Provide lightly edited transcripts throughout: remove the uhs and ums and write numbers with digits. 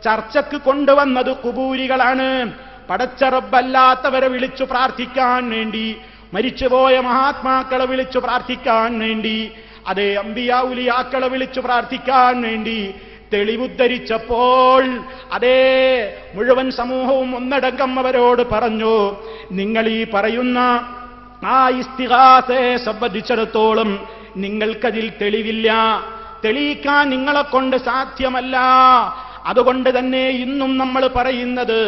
ചർച്ചക്ക് കൊണ്ടുവന്നത് ഖുബൂരികളാണ്. പടച്ച റബ്ബല്ലാത്തവരെ വിളിച്ചു പ്രാർത്ഥിക്കാൻ വേണ്ടി, മരിച്ചുപോയ മഹാത്മാക്കളെ വിളിച്ചു പ്രാർത്ഥിക്കാൻ വേണ്ടി, അതേ അമ്പിയാ ഉലിയാക്കളെ വിളിച്ചു പ്രാർത്ഥിക്കാൻ വേണ്ടി തെളിവുദ്ധരിച്ചപ്പോൾ അതേ മുഴുവൻ സമൂഹവും ഒന്നടങ്കം അവരോട് പറഞ്ഞു, നിങ്ങൾ ഈ പറയുന്ന ആ ഇസ്തിഗാസയെ സംബന്ധിച്ചിടത്തോളം നിങ്ങൾക്കതിൽ തെളിവില്ല, തെളിയിക്കാൻ നിങ്ങളെ കൊണ്ട് സാധ്യമല്ല. അതുകൊണ്ട് തന്നെ ഇന്നും നമ്മൾ പറയുന്നത്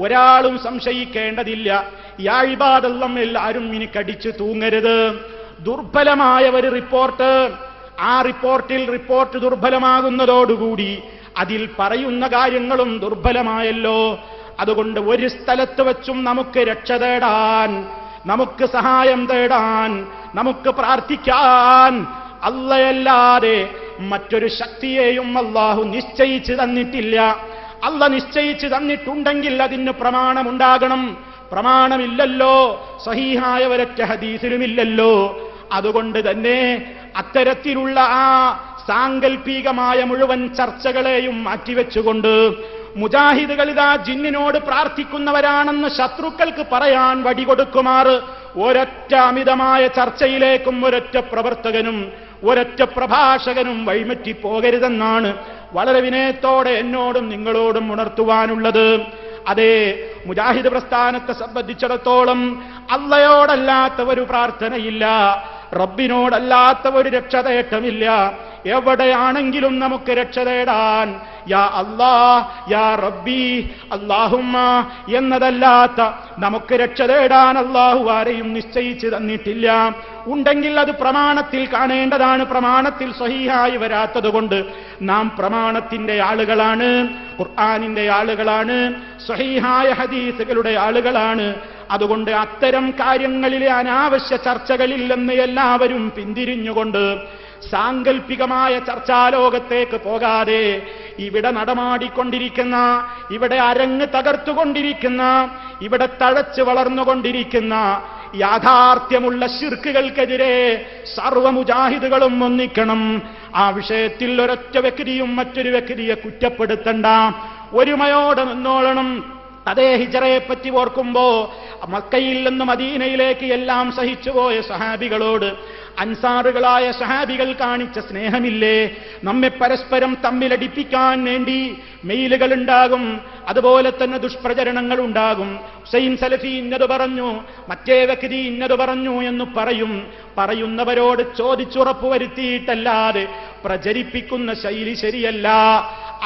ഒരാളും സംശയിക്കേണ്ടതില്ല, യാ ഇബാദല്ലാഹ് എല്ലാവരും ഇനി കടിച്ചു തൂങ്ങരുത്. ദുർബലമായ ഒരു റിപ്പോർട്ട്, ആ റിപ്പോർട്ട് ദുർബലമാകുന്നതോടുകൂടി അതിൽ പറയുന്ന കാര്യങ്ങളും ദുർബലമായല്ലോ. അതുകൊണ്ട് ഒരു സ്ഥലത്ത് വച്ചും നമുക്ക് രക്ഷ തേടാൻ, നമുക്ക് സഹായം തേടാൻ, നമുക്ക് പ്രാർത്ഥിക്കാൻ അല്ലാഹയല്ലാതെ മറ്റൊരു ശക്തിയെയും അല്ലാഹു നിശ്ചയിച്ചു തന്നിട്ടില്ല. അല്ലാഹ് നിശ്ചയിച്ചു തന്നിട്ടുണ്ടെങ്കിൽ അതിന് പ്രമാണമുണ്ടാകണം. പ്രമാണമില്ലല്ലോ, സഹീഹായ ഒരൊറ്റ ഹദീസിലുമില്ലല്ലോ. അതുകൊണ്ട് തന്നെ അത്തരത്തിലുള്ള ആ സാങ്കല്പികമായ മുഴുവൻ ചർച്ചകളെയും മാറ്റിവെച്ചുകൊണ്ട് മുജാഹിദുകൾ ഇതാ ജിന്നിനോട് പ്രാർത്ഥിക്കുന്നവരാണെന്ന് ശത്രുക്കൾക്ക് പറയാൻ വടികൊടുക്കുമാറ് ഒരൊറ്റ അമിതമായ ചർച്ചയിലേക്കും ഒരൊറ്റ പ്രവർത്തകനും ഒരൊറ്റ പ്രഭാഷകനും വഴിമറ്റിപ്പോകരുതെന്നാണ് വളരെ വിനയത്തോടെ എന്നോടും നിങ്ങളോടും ഉണർത്തുവാനുള്ളത്. അതേ മുജാഹിദ് പ്രസ്ഥാനത്തെ സംബന്ധിച്ചിടത്തോളം അല്ലാഹയോടല്ലാത്ത ഒരു പ്രാർത്ഥനയില്ല, റബ്ബിനോടല്ലാത്ത ഒരു രക്ഷതേട്ടമില്ല. എവിടെയാണെങ്കിലും നമുക്ക് രക്ഷ തേടാൻ യാ അല്ലാഹ് യാ റബ്ബി അല്ലാഹുമ്മ എന്നതല്ലാത്ത നമുക്ക് രക്ഷ തേടാൻ അല്ലാഹു ആരെയും നിശ്ചയിച്ചു തന്നിട്ടില്ല. ഉണ്ടെങ്കിൽ അത് പ്രമാണത്തിൽ കാണേണ്ടതാണ്. പ്രമാണത്തിൽ സ്വഹീഹായി വരാത്തതുകൊണ്ട് നാം പ്രമാണത്തിന്റെ ആളുകളാണ്, ഖുർആനിന്റെ ആളുകളാണ്, സ്വഹീഹായ ഹദീസുകളുടെ ആളുകളാണ്. അതുകൊണ്ട് അത്തരം കാര്യങ്ങളിലെ അനാവശ്യ ചർച്ചകളിൽ നിന്ന് എല്ലാവരും പിന്തിരിഞ്ഞുകൊണ്ട് സാങ്കല്പികമായ ചർച്ചാലോകത്തേക്ക് പോകാതെ ഇവിടെ നടമാടിക്കൊണ്ടിരിക്കുന്ന, ഇവിടെ അരങ്ങ് തകർത്തുകൊണ്ടിരിക്കുന്ന, ഇവിടെ തഴച്ചു വളർന്നുകൊണ്ടിരിക്കുന്ന യാഥാർത്ഥ്യമുള്ള ശിർക്കുകൾക്കെതിരെ സർവ്വമുജാഹിദുകളും ഒന്നിക്കണം. ആ വിഷയത്തിൽ ഒരൊറ്റ വ്യക്തിയും മറ്റൊരു വ്യക്തിയെ കുറ്റപ്പെടുത്തണ്ട, ഒരുമയോടെ നിന്നോളണം. അതേ ഹിജറയെ പറ്റി ഓർക്കുമ്പോ മക്കയിൽ നിന്ന് മദീനയിലേക്ക് എല്ലാം സഹിച്ചുപോയ സഹാബികളോട് അൻസാറുകളായ സഹാബികൾ കാണിച്ച സ്നേഹമില്ലേ? നമ്മെ പരസ്പരം തമ്മിലടിപ്പിക്കാൻ വേണ്ടി മെയിലുകൾ ഉണ്ടാകും, അതുപോലെ തന്നെ ദുഷ്പ്രചരണങ്ങൾ ഉണ്ടാകും. ഹുസൈൻ സലഫി ഇന്നത് പറഞ്ഞു, മറ്റേ വ്യക്തി ഇന്നത് പറഞ്ഞു എന്ന് പറയും. പറയുന്നവരോട് ചോദിച്ചുറപ്പുവരുത്തിയിട്ടല്ലാതെ പ്രചരിപ്പിക്കുന്ന ശൈലി ശരിയല്ല.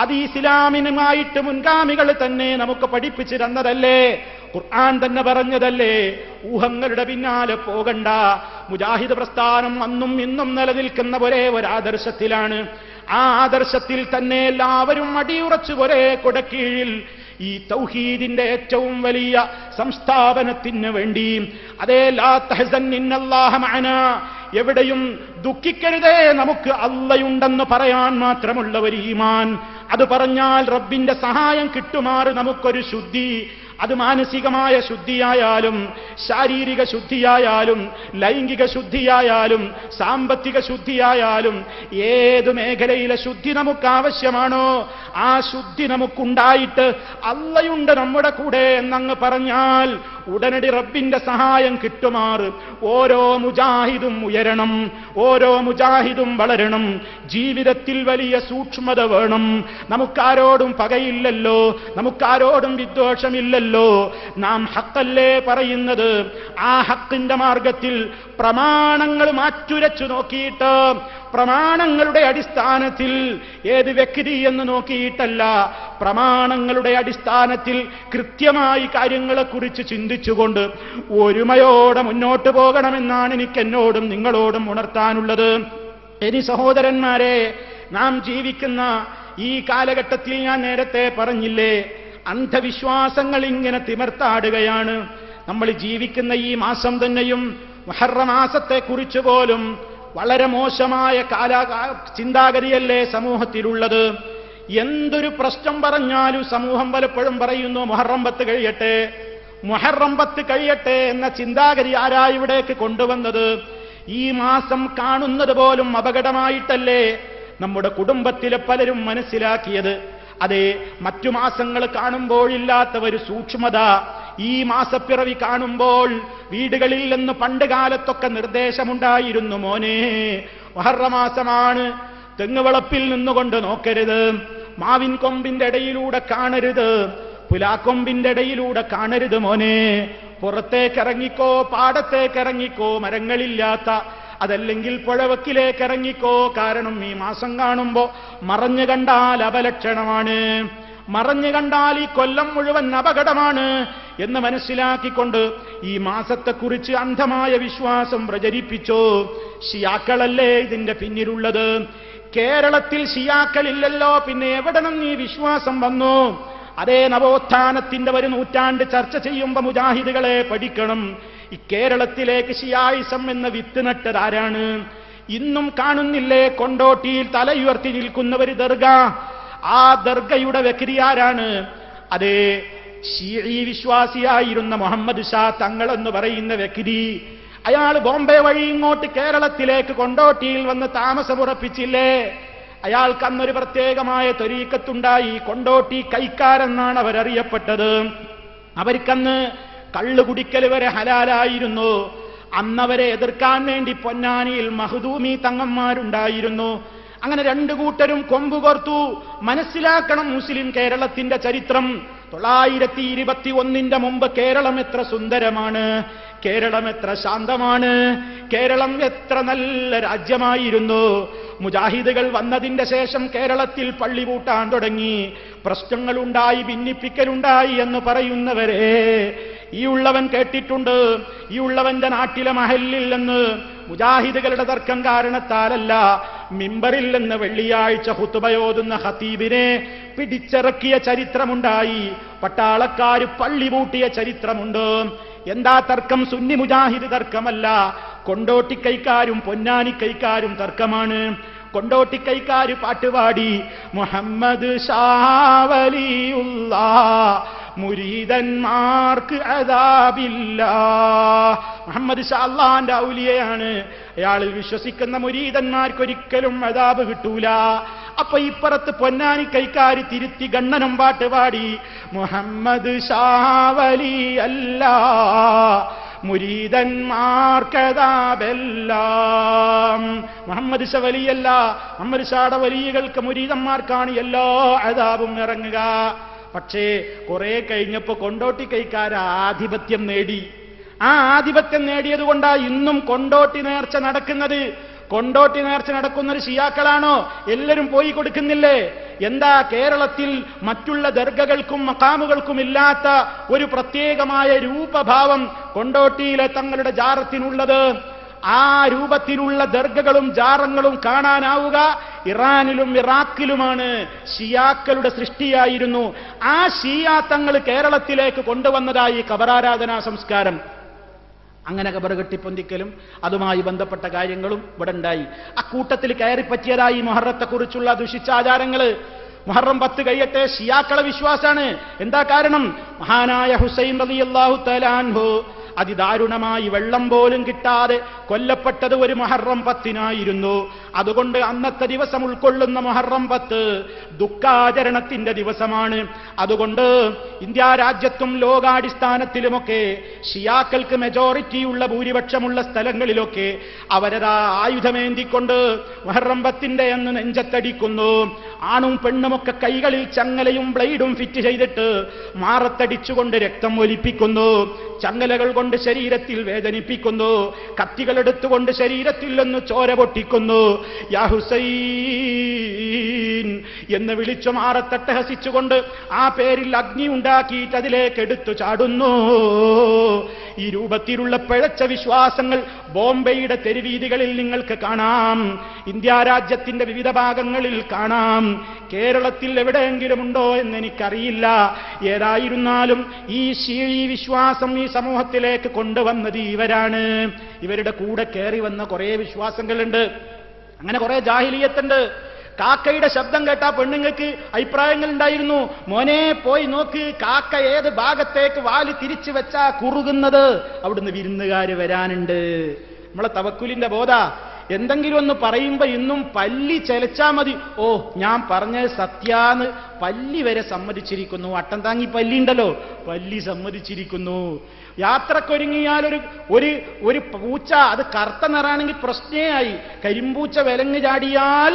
അത് ഇസ്ലാമിനുമായിട്ട് മുൻഗാമികൾ തന്നെ നമുക്ക് പഠിപ്പിച്ചു തന്നതല്ലേ, ഖുർആൻ തന്നെ പറഞ്ഞതല്ലേ. ഊഹങ്ങളുടെ പിന്നാലെ പോകണ്ട. മുജാഹിദ് പ്രസ്ഥാനം അന്നും ഇന്നും നിലനിൽക്കുന്ന ഒരേ ഒരു ആദർശത്തിലാണ്. ആ ആദർശത്തിൽ തന്നെ എല്ലാവരും അടിയുറച്ച് ഒരേ കൊടക്കീഴിൽ ഈ തൗഹീദിന്റെ ഏറ്റവും വലിയ സംസ്ഥാപനത്തിന് വേണ്ടി അതേ ലാ തഹ്സൻ ഇന്നല്ലാഹ മഅനാ, എവിടെയും ദുഃഖിക്കരുതേ, നമുക്ക് അല്ലാഹുണ്ടെന്ന് പറയാൻ മാത്രമുള്ള ഒരു ഈമാൻ. അത് പറഞ്ഞാൽ റബ്ബിന്റെ സഹായം കിട്ടുമാറ് നമുക്കൊരു ശുദ്ധി, അത് മാനസികമായ ശുദ്ധിയായാലും ശാരീരിക ശുദ്ധിയായാലും ലൈംഗിക ശുദ്ധിയായാലും സാമ്പത്തിക ശുദ്ധിയായാലും ഏത് മേഖലയിലെ ശുദ്ധി നമുക്ക് ആവശ്യമാണോ ആ ശുദ്ധി നമുക്കുണ്ടായിട്ട് അല്ലാഹുണ്ട് നമ്മുടെ കൂടെ എന്നങ്ങ് പറഞ്ഞാൽ ഉടനടി റബ്ബിന്റെ സഹായം കിട്ടുമാറ് ഓരോ മുജാഹിദും ഉയരണം, ഓരോ മുജാഹിദും വളരണം. ജീവിതത്തിൽ വലിയ സൂക്ഷ്മത വേണം. നമുക്കാരോടും പകയില്ലല്ലോ, നമുക്കാരോടും വിദ്വേഷമില്ലല്ലോ. നാം ഹക്കല്ലേ പറയുന്നത്. ആ ഹക്കിന്റെ മാർഗത്തിൽ പ്രമാണങ്ങൾ മാറ്റുരച്ചു നോക്കിയിട്ട്, പ്രമാണങ്ങളുടെ അടിസ്ഥാനത്തിൽ ഏത് വ്യക്തി എന്ന് നോക്കിയിട്ടല്ല, പ്രമാണങ്ങളുടെ അടിസ്ഥാനത്തിൽ കൃത്യമായി കാര്യങ്ങളെക്കുറിച്ച് ചിന്തിച്ചുകൊണ്ട് ഒരുമയോടെ മുന്നോട്ട് പോകണമെന്നാണ് എനിക്ക് എന്നോടും നിങ്ങളോടും ഉണർത്താനുള്ളത്. ഇനി സഹോദരന്മാരെ, നാം ജീവിക്കുന്ന ഈ കാലഘട്ടത്തിൽ ഞാൻ നേരത്തെ പറഞ്ഞില്ലേ, അന്ധവിശ്വാസങ്ങൾ ഇങ്ങനെ തിമിർത്താടുകയാണ്. നമ്മൾ ജീവിക്കുന്ന ഈ മാസം തന്നെയും മുഹറം മാസത്തെക്കുറിച്ച് പോലും വളരെ മോശമായ ചിന്താഗതിയല്ലേ സമൂഹത്തിലുള്ളത്. എന്തൊരു പ്രശ്നം പറഞ്ഞാലും സമൂഹം പലപ്പോഴും പറയുന്നു മുഹറം 10 കഴിയട്ടെ, മുഹറം 10 കഴിയട്ടെ എന്ന ചിന്താഗതി ആരാ ഇവിടേക്ക് കൊണ്ടുവന്നത്? ഈ മാസം കാണുന്നത് പോലും അപകടമായിട്ടല്ലേ നമ്മുടെ കുടുംബത്തിലെ പലരും മനസ്സിലാക്കിയത്. അതെ, മറ്റു മാസങ്ങൾ കാണുമ്പോഴില്ലാത്ത ഒരു സൂക്ഷ്മത ഈ മാസപ്പിറവി കാണുമ്പോൾ വീടുകളിൽ നിന്ന് പണ്ട് കാലത്തൊക്കെ നിർദ്ദേശമുണ്ടായിരുന്നു, മോനെ മുഹറമാസമാണ്, തെങ്ങുവളപ്പിൽ നിന്നുകൊണ്ട് നോക്കരുത്, മാവിൻ കൊമ്പിന്റെ ഇടയിലൂടെ കാണരുത്, പുലാക്കൊമ്പിന്റെ ഇടയിലൂടെ കാണരുത് മോനെ, പുറത്തേക്കിറങ്ങിക്കോ, പാടത്തേക്കിറങ്ങിക്കോ, മരങ്ങളില്ലാത്ത അതല്ലെങ്കിൽ പുഴവക്കിലേക്ക് ഇറങ്ങിക്കോ, കാരണം ഈ മാസം കാണുമ്പോ മറഞ്ഞു കണ്ടാൽ അപലക്ഷണമാണ്, മറഞ്ഞു കണ്ടാൽ ഈ കൊല്ലം മുഴുവൻ അപകടമാണ് എന്ന് മനസ്സിലാക്കിക്കൊണ്ട് ഈ മാസത്തെക്കുറിച്ച് അന്ധമായ വിശ്വാസം പ്രചരിപ്പിച്ചു. ഷിയാക്കളല്ലേ ഇതിന്റെ പിന്നിലുള്ളത്? കേരളത്തിൽ ഷിയാക്കളില്ലല്ലോ, പിന്നെ എവിടെ നിന്ന് ഈ വിശ്വാസം വന്നു? അതേ, നവോത്ഥാനത്തിന്റെ ഒരു നൂറ്റാണ്ട് ചർച്ച ചെയ്യുമ്പോൾ മുജാഹിദുകളെ പഠിക്കണം, ഈ കേരളത്തിലേക്ക് ഷിയായിസം എന്ന വിത്ത് നട്ടതാരാണ്? ഇന്നും കാണുന്നില്ലേ കൊണ്ടോട്ടിയിൽ തലയുയർത്തി നിൽക്കുന്ന ഒരു ദർഗ? ആ ദർഗയുടെ വ്യക്തിയാരാണ്? അതേ, ഷീഈ വിശ്വാസിയായിരുന്ന മുഹമ്മദ് ഷാ തങ്ങൾ എന്ന് പറയുന്ന വ്യക്തി. അയാൾ ബോംബെ വഴി ഇങ്ങോട്ട് കേരളത്തിലേക്ക് കൊണ്ടോട്ടിയിൽ വന്ന് താമസമുറപ്പിച്ചില്ലേ? അയാൾക്ക് അന്നൊരു പ്രത്യേകമായ ത്വരീഖത്തുണ്ടായി. കൊണ്ടോട്ടി കൈക്കാരെന്നാണ് അവരറിയപ്പെട്ടത്. അവർക്കന്ന് കള്ളു കുടിക്കൽ വരെ ഹലാലായിരുന്നു. അന്നവരെ എതിർക്കാൻ വേണ്ടി പൊന്നാനിയിൽ മഹ്ദൂമി തങ്ങന്മാരുണ്ടായിരുന്നു. അങ്ങനെ രണ്ടു കൂട്ടരും കൊമ്പ് കോർത്തു. മനസ്സിലാക്കണം മുസ്ലിം കേരളത്തിന്റെ ചരിത്രം. 921 മുമ്പ് കേരളം എത്ര സുന്ദരമാണ്, കേരളം എത്ര ശാന്തമാണ്, കേരളം എത്ര നല്ല രാജ്യമായിരുന്നു. മുജാഹിദുകൾ വന്നതിന്റെ ശേഷം കേരളത്തിൽ പള്ളി പൂട്ടാൻ തുടങ്ങി, പ്രശ്നങ്ങളുണ്ടായി, ഭിന്നിപ്പിക്കലുണ്ടായി എന്ന് പറയുന്നവരെ ഈ ഉള്ളവൻ കേട്ടിട്ടുണ്ട്. ഈ ഉള്ളവന്റെ നാട്ടിലെ മഹല്ലിൽ നിന്ന് മുജാഹിദുകളുടെ തർക്കം കാരണത്താലല്ല, മിമ്പറിൽ നിന്ന് വെള്ളിയാഴ്ച ഖുതുബയോതുന്ന ഖതീബിനെ പിടിച്ചിറക്കിയ ചരിത്രമുണ്ടായി. പട്ടാളക്കാര് പള്ളി പൂട്ടിയ ചരിത്രമുണ്ട്. എന്താ തർക്കം? സുന്നി മുജാഹിദ് തർക്കമല്ല, കൊണ്ടോട്ടിക്കൈക്കാരും പൊന്നാനിക്കൈക്കാരും തർക്കമാണ്. കൊണ്ടോട്ടിക്കൈക്കാര് പാട്ടുപാടി, മുഹമ്മദ് ഷാ വലിയുള്ളാഹ് മുരീദന്മാർക്ക് അദാബില്ല. മുഹമ്മദ് ഷാ അല്ലാഹുവിന്റെ ഔലിയയാണ്, അയാളിൽ വിശ്വസിക്കുന്ന മുരീദന്മാർക്ക് ഒരിക്കലും അദാബ് കിട്ടൂല. അപ്പൊ ഇപ്പുറത്ത് പൊന്നാനി കൈക്കാരി തിരുത്തി ഗണ്ണനം പാട്ടുപാടി, മുഹമ്മദ് ഷാ വലി അല്ല മുരീദന്മാർക്കതാബെല്ലാം. മുഹമ്മദ് ഷാ വലിയല്ല, മുഹമ്മദ് ഷായുടെ വലിയകൾക്ക് മുരീദന്മാർക്കാണ് എല്ലാ അദാബും ഇറങ്ങുക. പക്ഷേ കുറെ കഴിഞ്ഞപ്പോ കൊണ്ടോട്ടി കൈക്കാർ ആധിപത്യം നേടി. ആ ആധിപത്യം നേടിയത് കൊണ്ടാ ഇന്നും കൊണ്ടോട്ടി നേർച്ച നടക്കുന്നത്. കൊണ്ടോട്ടി നേർച്ച നടക്കുന്നൊരു ഷിയാക്കളാണോ? എല്ലാവരും പോയി കൊടുക്കുന്നില്ലേ? എന്താ കേരളത്തിൽ മറ്റുള്ള ദർഗകൾക്കും മഖാമുകൾക്കും ഇല്ലാത്ത ഒരു പ്രത്യേകമായ രൂപഭാവം കൊണ്ടോട്ടിയിലെ തങ്ങളുടെ ജാറത്തിനുള്ളത്? ആ രൂപത്തിലുള്ള ദർഗകളും ജാറങ്ങളും കാണാനാവുക ഇറാനിലും ഇറാഖിലുമാണ്. ഷിയാക്കളുടെ സൃഷ്ടിയായിരുന്നു. ആ ഷിയാ തങ്ങൾ കേരളത്തിലേക്ക് കൊണ്ടുവന്നതായി ഖബറാരാധനാ സംസ്കാരം. അങ്ങനെ ഖബർ കെട്ടിപ്പൊന്തിക്കലും അതുമായി ബന്ധപ്പെട്ട കാര്യങ്ങളും ഇവിടെ ഉണ്ടായി. അക്കൂട്ടത്തിൽ കയറിപ്പറ്റിയതായി മുഹറത്തെക്കുറിച്ചുള്ള ദുഷിച്ചാചാരങ്ങള്. മുഹറം 10 കഴിയട്ടെ, ഷിയാക്കളെ വിശ്വാസാണ്. എന്താ കാരണം? മഹാനായ ഹുസൈൻ റളിയല്ലാഹു തആല അൻഹു അതിദാരുണമായി വെള്ളം പോലും കിട്ടാതെ കൊല്ലപ്പെട്ടത് ഒരു മുഹറം 10-നായിരുന്നു. അതുകൊണ്ട് അന്നത്തെ ദിവസം ഉൾക്കൊള്ളുന്ന മുഹറം 10 ദുഃഖാചരണത്തിന്റെ ദിവസമാണ്. അതുകൊണ്ട് ഇന്ത്യ രാജ്യത്തും ലോകാടിസ്ഥാനത്തിലുമൊക്കെ ഷിയാക്കൾക്ക് മെജോറിറ്റിയുള്ള ഭൂരിപക്ഷമുള്ള സ്ഥലങ്ങളിലൊക്കെ അവരതാ ആയുധമേന്തിക്കൊണ്ട് മുഹറം 10ന്റെ അന്ന് നെഞ്ചത്തടിക്കുന്നു. ആണും പെണ്ണുമൊക്കെ കൈകളിൽ ചങ്ങലയും ബ്ലേഡും ഫിറ്റ് ചെയ്തിട്ട് മാറത്തടിച്ചുകൊണ്ട് രക്തം ഒലിപ്പിക്കുന്നു. ചങ്ങലകൾ കൊണ്ട് ശരീരത്തിൽ വേദനിപ്പിക്കുന്നു. കത്തികൾ എടുത്തുകൊണ്ട് ശരീരത്തിൽ നിന്ന് ചോര പൊട്ടിക്കുന്നു. യാ ഹുസൈൻ എന്ന് വിളിച്ചു മാറത്തട്ടഹസിച്ചുകൊണ്ട് ആ പേരിൽ അഗ്നി ഉണ്ടാക്കിയിട്ട് അതിലേക്ക് എടുത്തു ചാടുന്നു. ഈ രൂപത്തിലുള്ള പിഴച്ച വിശ്വാസങ്ങൾ ബോംബെയുടെ തെരുവീതികളിൽ നിങ്ങൾക്ക് കാണാം. ഇന്ത്യ രാജ്യത്തിന്റെ വിവിധ ഭാഗങ്ങളിൽ കാണാം. കേരളത്തിൽ എവിടെയെങ്കിലും ഉണ്ടോ എന്ന് എനിക്കറിയില്ല. ഏതായിരുന്നാലും ഈ ഷീഈ വിശ്വാസം ഈ സമൂഹത്തിലേക്ക് കൊണ്ടുവന്നത് ഇവരാണ്. ഇവരുടെ കൂടെ കയറി വന്ന കുറെ വിശ്വാസങ്ങളുണ്ട്. അങ്ങനെ കുറെ ജാഹിലിയത്തുണ്ട്. കാക്കയുടെ ശബ്ദം കേട്ടാ പെണ്ണുങ്ങൾക്ക് അഭിപ്രായങ്ങൾ ഉണ്ടായിരുന്നു. മോനെ പോയി നോക്ക്, കാക്ക ഏത് ഭാഗത്തേക്ക് വാല് തിരിച്ചു വെച്ചാ കുറുകുന്നത്, അവിടുന്ന് വിരുന്നുകാര് വരാനുണ്ട്. നമ്മളെ തവക്കുലിന്റെ ബോധ. എന്തെങ്കിലും ഒന്ന് പറയുമ്പോ ഇന്നും പല്ലി ചെലച്ചാ മതി, ഓ ഞാൻ പറഞ്ഞത് സത്യാന്ന് പല്ലി വരെ സമ്മതിച്ചിരിക്കുന്നു. അട്ടം താങ്ങി പല്ലി ഉണ്ടല്ലോ, പല്ലി സമ്മതിച്ചിരിക്കുന്നു. യാത്രക്കൊരുങ്ങിയാൽ ഒരു പൂച്ച അത് കറുത്ത നിറാണെങ്കിൽ പ്രശ്നമായി. കരിമ്പൂച്ച വിലങ്ങ് ചാടിയാൽ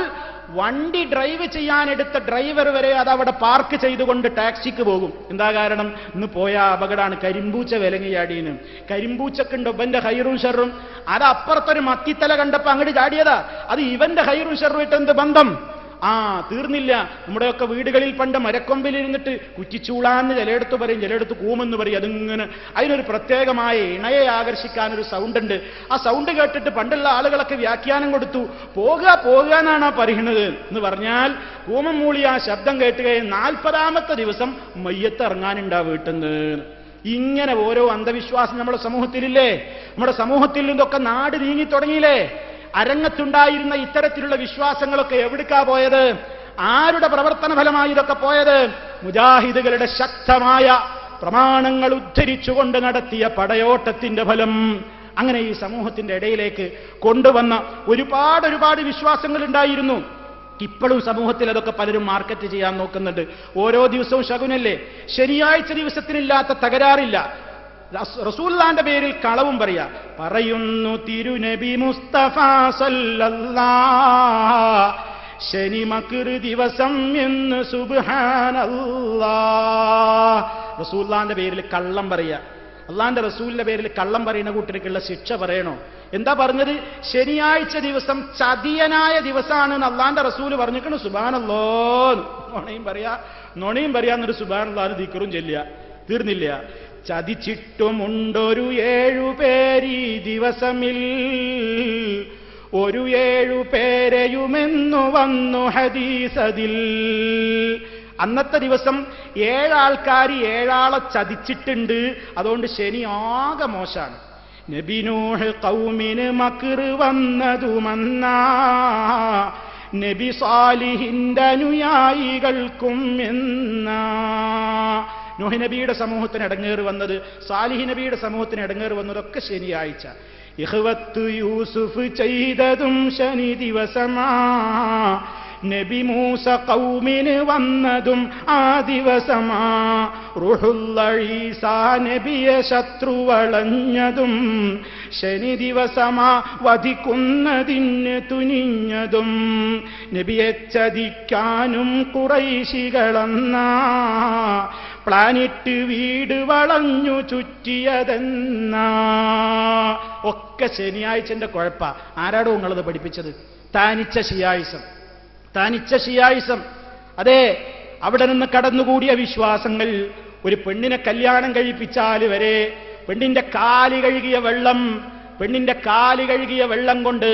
വണ്ടി ഡ്രൈവ് ചെയ്യാനെടുത്ത ഡ്രൈവർ വരെ അത് അവിടെ പാർക്ക് ചെയ്തുകൊണ്ട് ടാക്സിക്ക് പോകും. എന്താ കാരണം? ഇന്ന് പോയ അപകടമാണ്, കരിമ്പൂച്ച വിലങ്ങി ചാടിയെന്ന്. കരിമ്പൂച്ചക്കുണ്ട് ഇവന്റെ ഹൈറും ഷെറും. അത് അപ്പുറത്തൊരു മത്തിത്തല കണ്ടപ്പോ അങ്ങോട്ട് ചാടിയതാ. അത് ഇവന്റെ ഹൈറും ഷെറുമായിട്ട് എന്ത് ബന്ധം? തീർന്നില്ല. നമ്മുടെയൊക്കെ വീടുകളിൽ പണ്ട് മരക്കൊമ്പിലിരുന്നിട്ട് കുറ്റിച്ചൂളാന്ന് ചിലയിടത്ത് പറയും, ചിലയിടത്ത് കൂമെന്ന് പറയും. അതിങ്ങനെ അതിനൊരു പ്രത്യേകമായ ഇണയെ ആകർഷിക്കാനൊരു സൗണ്ട് ഉണ്ട്. ആ സൗണ്ട് കേട്ടിട്ട് പണ്ടുള്ള ആളുകളൊക്കെ വ്യാഖ്യാനം കൊടുത്തു, പോകുക എന്നാണ് പറയുന്നത് എന്ന് പറഞ്ഞാൽ കൂമം മൂളി ആ ശബ്ദം കേട്ടുകയും 40ാമത്തെ ദിവസം മയ്യത്ത് ഇറങ്ങാനുണ്ടാ വീട്ടിന്ന്. ഇങ്ങനെ ഓരോ അന്ധവിശ്വാസം നമ്മുടെ സമൂഹത്തിലില്ലേ? നമ്മുടെ സമൂഹത്തിൽ നിന്നൊക്കെ നാട് നീങ്ങി തുടങ്ങിയില്ലേ? അരങ്ങത്തുണ്ടായിരുന്ന ഇത്തരത്തിലുള്ള വിശ്വാസങ്ങളൊക്കെ എവിടേക്കാ പോയത്? ആരുടെ പ്രവർത്തന ഫലമായി ഇതൊക്കെ പോയത്? മുജാഹിദുകളുടെ ശക്തമായ പ്രമാണങ്ങൾ ഉദ്ധരിച്ചുകൊണ്ട് നടത്തിയ പടയോട്ടത്തിന്റെ ഫലം. അങ്ങനെ ഈ സമൂഹത്തിന്റെ ഇടയിലേക്ക് കൊണ്ടുവന്ന ഒരുപാട് വിശ്വാസങ്ങൾ ഉണ്ടായിരുന്നു. ഇപ്പോഴും സമൂഹത്തിൽ അതൊക്കെ പലരും മാർക്കറ്റ് ചെയ്യാൻ നോക്കുന്നുണ്ട്. ഓരോ ദിവസവും ശകുനല്ലേ? ശനിയാഴ്ച ദിവസത്തിനില്ലാത്ത തകരാറില്ല. റസൂലുള്ളാഹിന്റെ പേരിൽ കളവും പറയുന്നു തിരുനബി മുസ്തഫ സല്ലല്ലാഹ് ശനി മക്ർ ദിവസം എന്ന് സുബ്ഹാനല്ലാഹ്. റസൂലുള്ളാഹിന്റെ പേരിൽ കള്ളം അള്ളാന്റെ റസൂലിന്റെ പേരിൽ കള്ളം പറയുന്ന കൂട്ടർക്കുള്ള ശിക്ഷ പറയണോ? എന്താ പറഞ്ഞത്? ശനിയാഴ്ച ദിവസം ചതിയനായ ദിവസമാണ് അള്ളാന്റെ റസൂല് പറഞ്ഞിരിക്കണു. സുബ്ഹാനല്ലാഹ്. നുണയും പറയാന്നൊരു സുബ്ഹാനല്ലാഹ് ദിക്റും ചൊല്ലുക. തീർന്നില്ല. ചതിച്ചിട്ടുമുണ്ടൊരു 7 പേര് ദിവസമിൽ, ഒരു 7 പേരെയുമെന്നു വന്നു ഹദീസതിൽ. അന്നത്തെ ദിവസം 7 ആൾക്കാർ 7 ആളെ ചതിച്ചിട്ടുണ്ട്. അതുകൊണ്ട് ശനി ആകെ മോശാണ്. നബി നൂഹ് ഖൗമിന് മക്ർ വന്നതുമന്നാ, നബി സാലിഹിന്റെ അനുയായികൾക്കും എന്നാ. നൂഹ് നബിയുടെ സമൂഹത്തിന് ഇടങ്ങേറ് വന്നത്, സാലിഹ് നബിയുടെ സമൂഹത്തിന് ഇടങ്ങേറ് വന്നതൊക്കെ ശനിയാഴ്ച. ഇഖ്വത്ത് യൂസുഫ് ചെയ്തതും ശനി ദിവസമാ, നബി മൂസ ഖൗമിന് വന്നതും ആ ദിവസമാ, റൂഹുള്ള ഈസാ നബിയെ ശത്രു വളഞ്ഞതും ശനി ദിവസമാ, വധിക്കുന്നതിന് തുനിഞ്ഞതും നബിയെ ചതിക്കാനും ഖുറൈശികളെന്നാ, പ്ലാനിറ്റ് വീട് വളഞ്ഞു ചുറ്റിയതെന്നാ. ഒക്കെ ശനിയാഴ്ചന്റെ കുഴപ്പ. ആരാടോ നിങ്ങളത് പഠിപ്പിച്ചത്? താനിച്ച ഷിയായിസം. അതെ, അവിടെ നിന്ന് കടന്നുകൂടിയ വിശ്വാസങ്ങൾ. ഒരു പെണ്ണിനെ കല്യാണം കഴിപ്പിച്ചാൽ വരെ പെണ്ണിന്റെ കാല് കഴുകിയ വെള്ളം കൊണ്ട്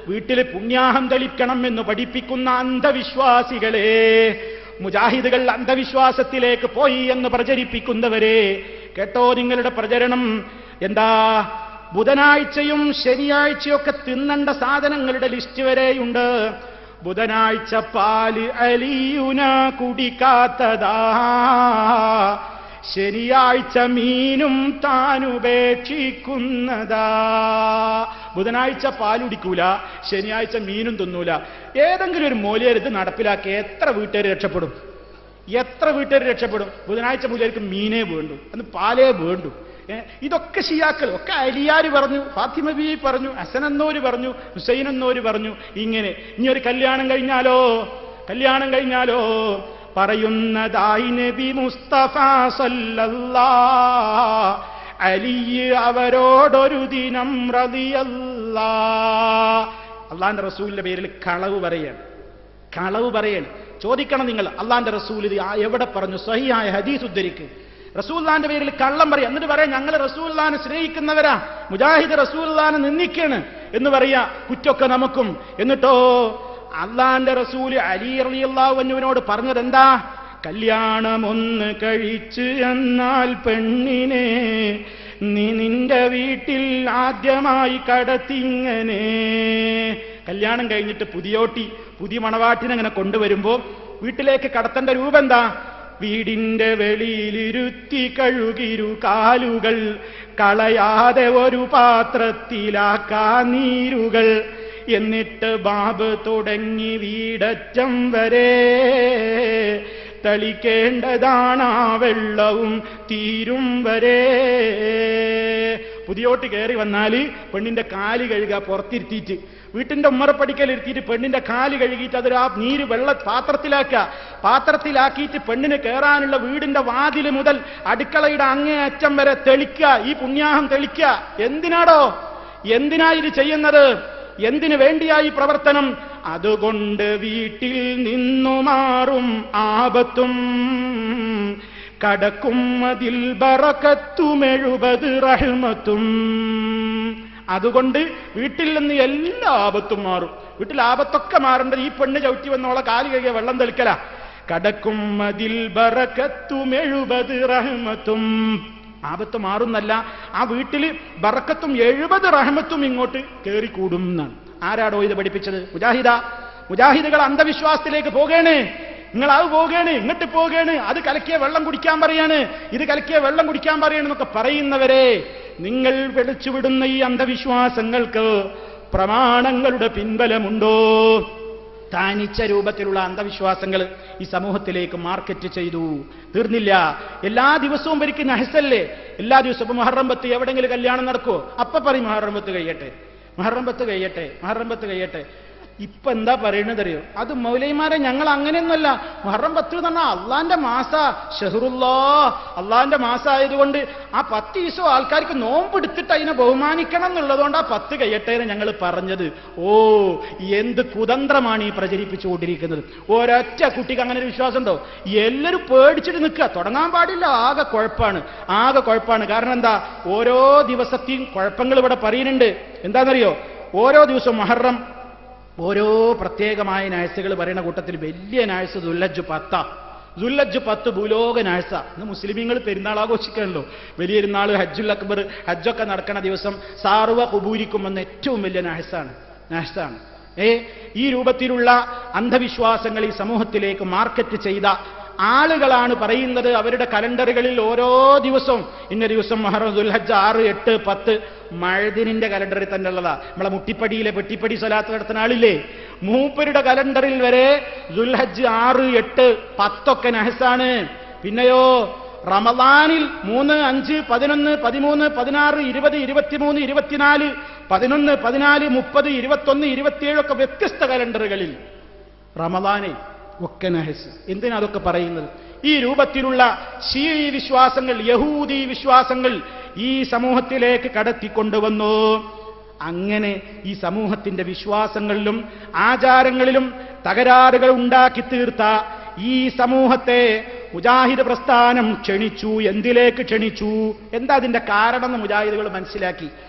വീട്ടിൽ പുണ്യാഹം തെളിക്കണം എന്ന് പഠിപ്പിക്കുന്ന അന്ധവിശ്വാസികളെ, മുജാഹിദുകൾ അന്ധവിശ്വാസത്തിലേക്ക് പോയി എന്ന് പ്രചരിപ്പിക്കുന്നവരെ കേട്ടോ. നിങ്ങളുടെ പ്രചരണം എന്താ? ബുധനാഴ്ചയും ശനിയാഴ്ചയൊക്കെ തിന്നേണ്ട സാധനങ്ങളുടെ ലിസ്റ്റ് വരെയുണ്ട്. ബുധനാഴ്ച പാല് അലിയുന കുടിക്കാത്തതാ, ശനിയാഴ്ച മീനും താനുപേക്ഷിക്കുന്നതാ. ബുധനാഴ്ച പാലുടിക്കൂല, ശനിയാഴ്ച മീനും തിന്നൂല. ഏതെങ്കിലും ഒരു മൂല്യർ ഇത് നടപ്പിലാക്കി എത്ര വീട്ടുകാർ രക്ഷപ്പെടും? ബുധനാഴ്ച മൂല്യർക്ക് മീനേ വേണ്ടു, അന്ന് പാലേ വേണ്ടു. ഇതൊക്കെ ഷിയാക്കൾ, ഒക്കെ അലിയാര് പറഞ്ഞു, ഫാത്തിമ ബീവി പറഞ്ഞു, ഹസൻ എന്നോര് പറഞ്ഞു, ഹുസൈൻ എന്നോര് പറഞ്ഞു. ഇങ്ങനെ ഇനി ഒരു കല്യാണം കഴിഞ്ഞാലോ പറയുന്നതായി നബി മുസ്തഫ സല്ലല്ലാഹ് അലി അവരോടൊരു ദിനം റളിയല്ലാഹ്. അള്ളാന്റെ റസൂലിന്റെ പേരിൽ കളവ് പറയാണ്. ചോദിക്കണം നിങ്ങൾ, അള്ളാന്റെ റസൂൽ ഇത് എവിടെ പറഞ്ഞു? സഹിഹായ ഹദീസ് ഉദ്ധരിക്ക്. റസൂലുള്ളാഹിന്റെ പേരിൽ കള്ളം പറയാം, എന്നിട്ട് പറയാം ഞങ്ങൾ റസൂലുള്ളാഹിനെ സ്നേഹിക്കുന്നവരാ, മുജാഹിദ് റസൂലുള്ളാഹിനെ നിന്ദിക്കാണ് എന്ന് പറയാ. കുറ്റൊക്കെ നമുക്കും. എന്നിട്ടോ അള്ളാന്റെ റസൂല് അലി റളിയല്ലാഹു അൻഹുവിനോട് പറഞ്ഞത് എന്താ? കല്യാണം ഒന്ന് കഴിച്ച് എന്നാൽ പെണ്ണിനെ നീ നിന്റെ വീട്ടിൽ ആദ്യമായി കടത്തിങ്ങനെ. കല്യാണം കഴിഞ്ഞിട്ട് പുതിയ മണവാട്ടിനെ അങ്ങനെ കൊണ്ടുവരുമ്പോ വീട്ടിലേക്ക് കടത്തേണ്ട രൂപം എന്താ? വീടിന്റെ വെളിയിലിരുത്തി കഴുകിരു കാലുകൾ കളയാതെ ഒരു പാത്രത്തിലാക്കാ നീരുകൾ എന്നിട്ട് ബാബ് തുടങ്ങി വീടറ്റം വരെ തളിക്കേണ്ടതാണ് ആ വെള്ളവും തീരും വരെ. പുതിയോട്ട് കയറി വന്നാൽ പെണ്ണിന്റെ കാല് കഴുകുക, പുറത്തിരുത്തിയിട്ട് വീട്ടിന്റെ ഉമ്മറപ്പടിക്കലിരുത്തിയിട്ട് പെണ്ണിന്റെ കാല് കഴുകിയിട്ട് അതൊരു ആ നീര് പാത്രത്തിലാക്കിയിട്ട് പെണ്ണിന് കയറാനുള്ള വീടിന്റെ വാതില് മുതൽ അടുക്കളയുടെ അങ്ങേ അറ്റം വരെ തെളിക്കുക, ഈ പുണ്യാഹം തെളിക്കുക. എന്തിനാ ഇത് ചെയ്യുന്നത്? എന്തിനു വേണ്ടിയായി പ്രവർത്തനം? അതുകൊണ്ട് വീട്ടിൽ നിന്നു മാറും ആപത്തും കടക്കും അതിൽ ബറക്കത്തും 70 റഹ്മത്തും. അതുകൊണ്ട് വീട്ടിൽ നിന്ന് എല്ലാ ആപത്തും മാറും. വീട്ടിൽ ആപത്തൊക്കെ മാറേണ്ടത് ഈ പെണ്ണ് ചവിട്ടി വന്നോളെ കാല് കഴുകിയ വെള്ളം തെളിക്കല. കടക്കും അതിൽ ബറക്കത്തും 70 റഹ്മത്തും. ആപത്ത് മാറുന്നല്ല, ആ വീട്ടിൽ ബറക്കത്തും 70 റഹ്മത്തും ഇങ്ങോട്ട് കേറിക്കൂടും എന്നാണ്. ആരാടോ ഇത് പഠിപ്പിച്ചത്? മുജാഹിദുകൾ അന്ധവിശ്വാസത്തിലേക്ക് പോകേണ്. നിങ്ങൾ അത് പോകേണ്, ഇങ്ങോട്ട് പോകേണ്, അത് കലക്കിയ വെള്ളം കുടിക്കാൻ പറയാണ്, ഇത് കലക്കിയ വെള്ളം കുടിക്കാൻ പറയണെന്നൊക്കെ പറയുന്നവരെ, നിങ്ങൾ വെളിച്ചുവിടുന്ന ഈ അന്ധവിശ്വാസങ്ങൾക്ക് പ്രമാണങ്ങളുടെ പിൻബലമുണ്ടോ? താനിച്ച രൂപത്തിലുള്ള അന്ധവിശ്വാസങ്ങൾ ഈ സമൂഹത്തിലേക്ക് മാർക്കറ്റ് ചെയ്തു. തീർന്നില്ല. എല്ലാ ദിവസവും വരിക്ക് നഹസല്ലേ? എല്ലാ ദിവസവും ഇപ്പൊ മുഹറം 10 എവിടെയെങ്കിലും കല്യാണം നടക്കുമോ? അപ്പൊ പറയും മുഹറം 10 കഴിയട്ടെ. ഇപ്പൊ എന്താ പറയണത് അറിയോ? അത് മൗലൈമാരെ ഞങ്ങൾ അങ്ങനെയൊന്നുമല്ല. മുഹറം 10 എന്ന് പറഞ്ഞാൽ അള്ളാന്റെ മാസ, ഷഹറുല്ലാ, അള്ളാന്റെ മാസമായതുകൊണ്ട് ആ 10 ദിവസവും ആൾക്കാർക്ക് നോമ്പെടുത്തിട്ട് അതിനെ ബഹുമാനിക്കണം എന്നുള്ളതുകൊണ്ട് ആ 10 കഴിയട്ടെ ഞങ്ങൾ പറഞ്ഞത്. ഓ, എന്ത് കുതന്ത്രമാണ് ഈ പ്രചരിപ്പിച്ചുകൊണ്ടിരിക്കുന്നത്. ഒരൊറ്റ കുട്ടിക്ക് അങ്ങനെ ഒരു വിശ്വാസം ഉണ്ടോ? എല്ലാവരും പേടിച്ചിട്ട് നിൽക്കുക, തുടങ്ങാൻ പാടില്ല. ആകെ കുഴപ്പാണ്. കാരണം എന്താ? ഓരോ ദിവസത്തെയും കുഴപ്പങ്ങൾ ഇവിടെ പറയുന്നുണ്ട്. എന്താണെന്നറിയോ? ഓരോ ദിവസവും മുഹറം ഓരോ പ്രത്യേകമായ നാഴ്സുകൾ പറയുന്ന കൂട്ടത്തിൽ വലിയ നാഴ്സ് ദുൽഹജ്ജ് 10 ഭൂലോക നാഴ്സ. ഇന്ന് മുസ്ലിമീങ്ങൾ പെരുന്നാൾ ആഘോഷിക്കണല്ലോ. വലിയ പെരുന്നാൾ, ഹജ്ജുൽ അക്ബർ, ഹജ്ജൊക്കെ നടക്കുന്ന ദിവസം സാർവ കുബൂരിക്കും എന്ന ഏറ്റവും വലിയ നാഴ്സാണ്. ഈ രൂപത്തിലുള്ള അന്ധവിശ്വാസങ്ങൾ ഈ സമൂഹത്തിലേക്ക് മാർക്കറ്റ് ചെയ്ത ആളുകളാണ് പറയുന്നത്. അവരുടെ കലണ്ടറുകളിൽ ഓരോ ദിവസവും ഇന്ന ദിവസം മുഹറം, ദുൽഹജ്ജ് 6, 8, 10 മഴദിനിന്റെ കലണ്ടറിൽ തന്നെ ഉള്ളതാ. നമ്മളെ മുട്ടിപ്പടിയിലെ പെട്ടിപ്പടി സ്വലാത്ത് നടത്തുന്ന ആളില്ലേ, മൂപ്പരുടെ കലണ്ടറിൽ വരെ ദുൽഹജ്ജ് 6, 8, 10 ഒക്കെ നഹസാണ്. പിന്നെയോ റമദാനിൽ 3, 5, 11, 13, 16, 20, 23, 24, 11, 14, 30, 21, 27 ഒക്കെ വ്യത്യസ്ത കലണ്ടറുകളിൽ റമദാനിൽ ഒക്കെ നഹസ്. എന്തിനാ അതൊക്കെ പറയുന്നത്? ഈ രൂപത്തിലുള്ള ശീഈ വിശ്വാസങ്ങൾ, യഹൂദി വിശ്വാസങ്ങൾ ഈ സമൂഹത്തിലേക്ക് കടത്തിക്കൊണ്ടുവന്നു. അങ്ങനെ ഈ സമൂഹത്തിന്റെ വിശ്വാസങ്ങളിലും ആചാരങ്ങളിലും തകരാറുകൾ ഉണ്ടാക്കി തീർത്ത ഈ സമൂഹത്തെ മുജാഹിദ് പ്രസ്ഥാനം ക്ഷണിച്ചു. എന്തിലേക്ക് ക്ഷണിച്ചു? എന്താ അതിന്റെ കാരണം എന്ന് മുജാഹിദുകൾ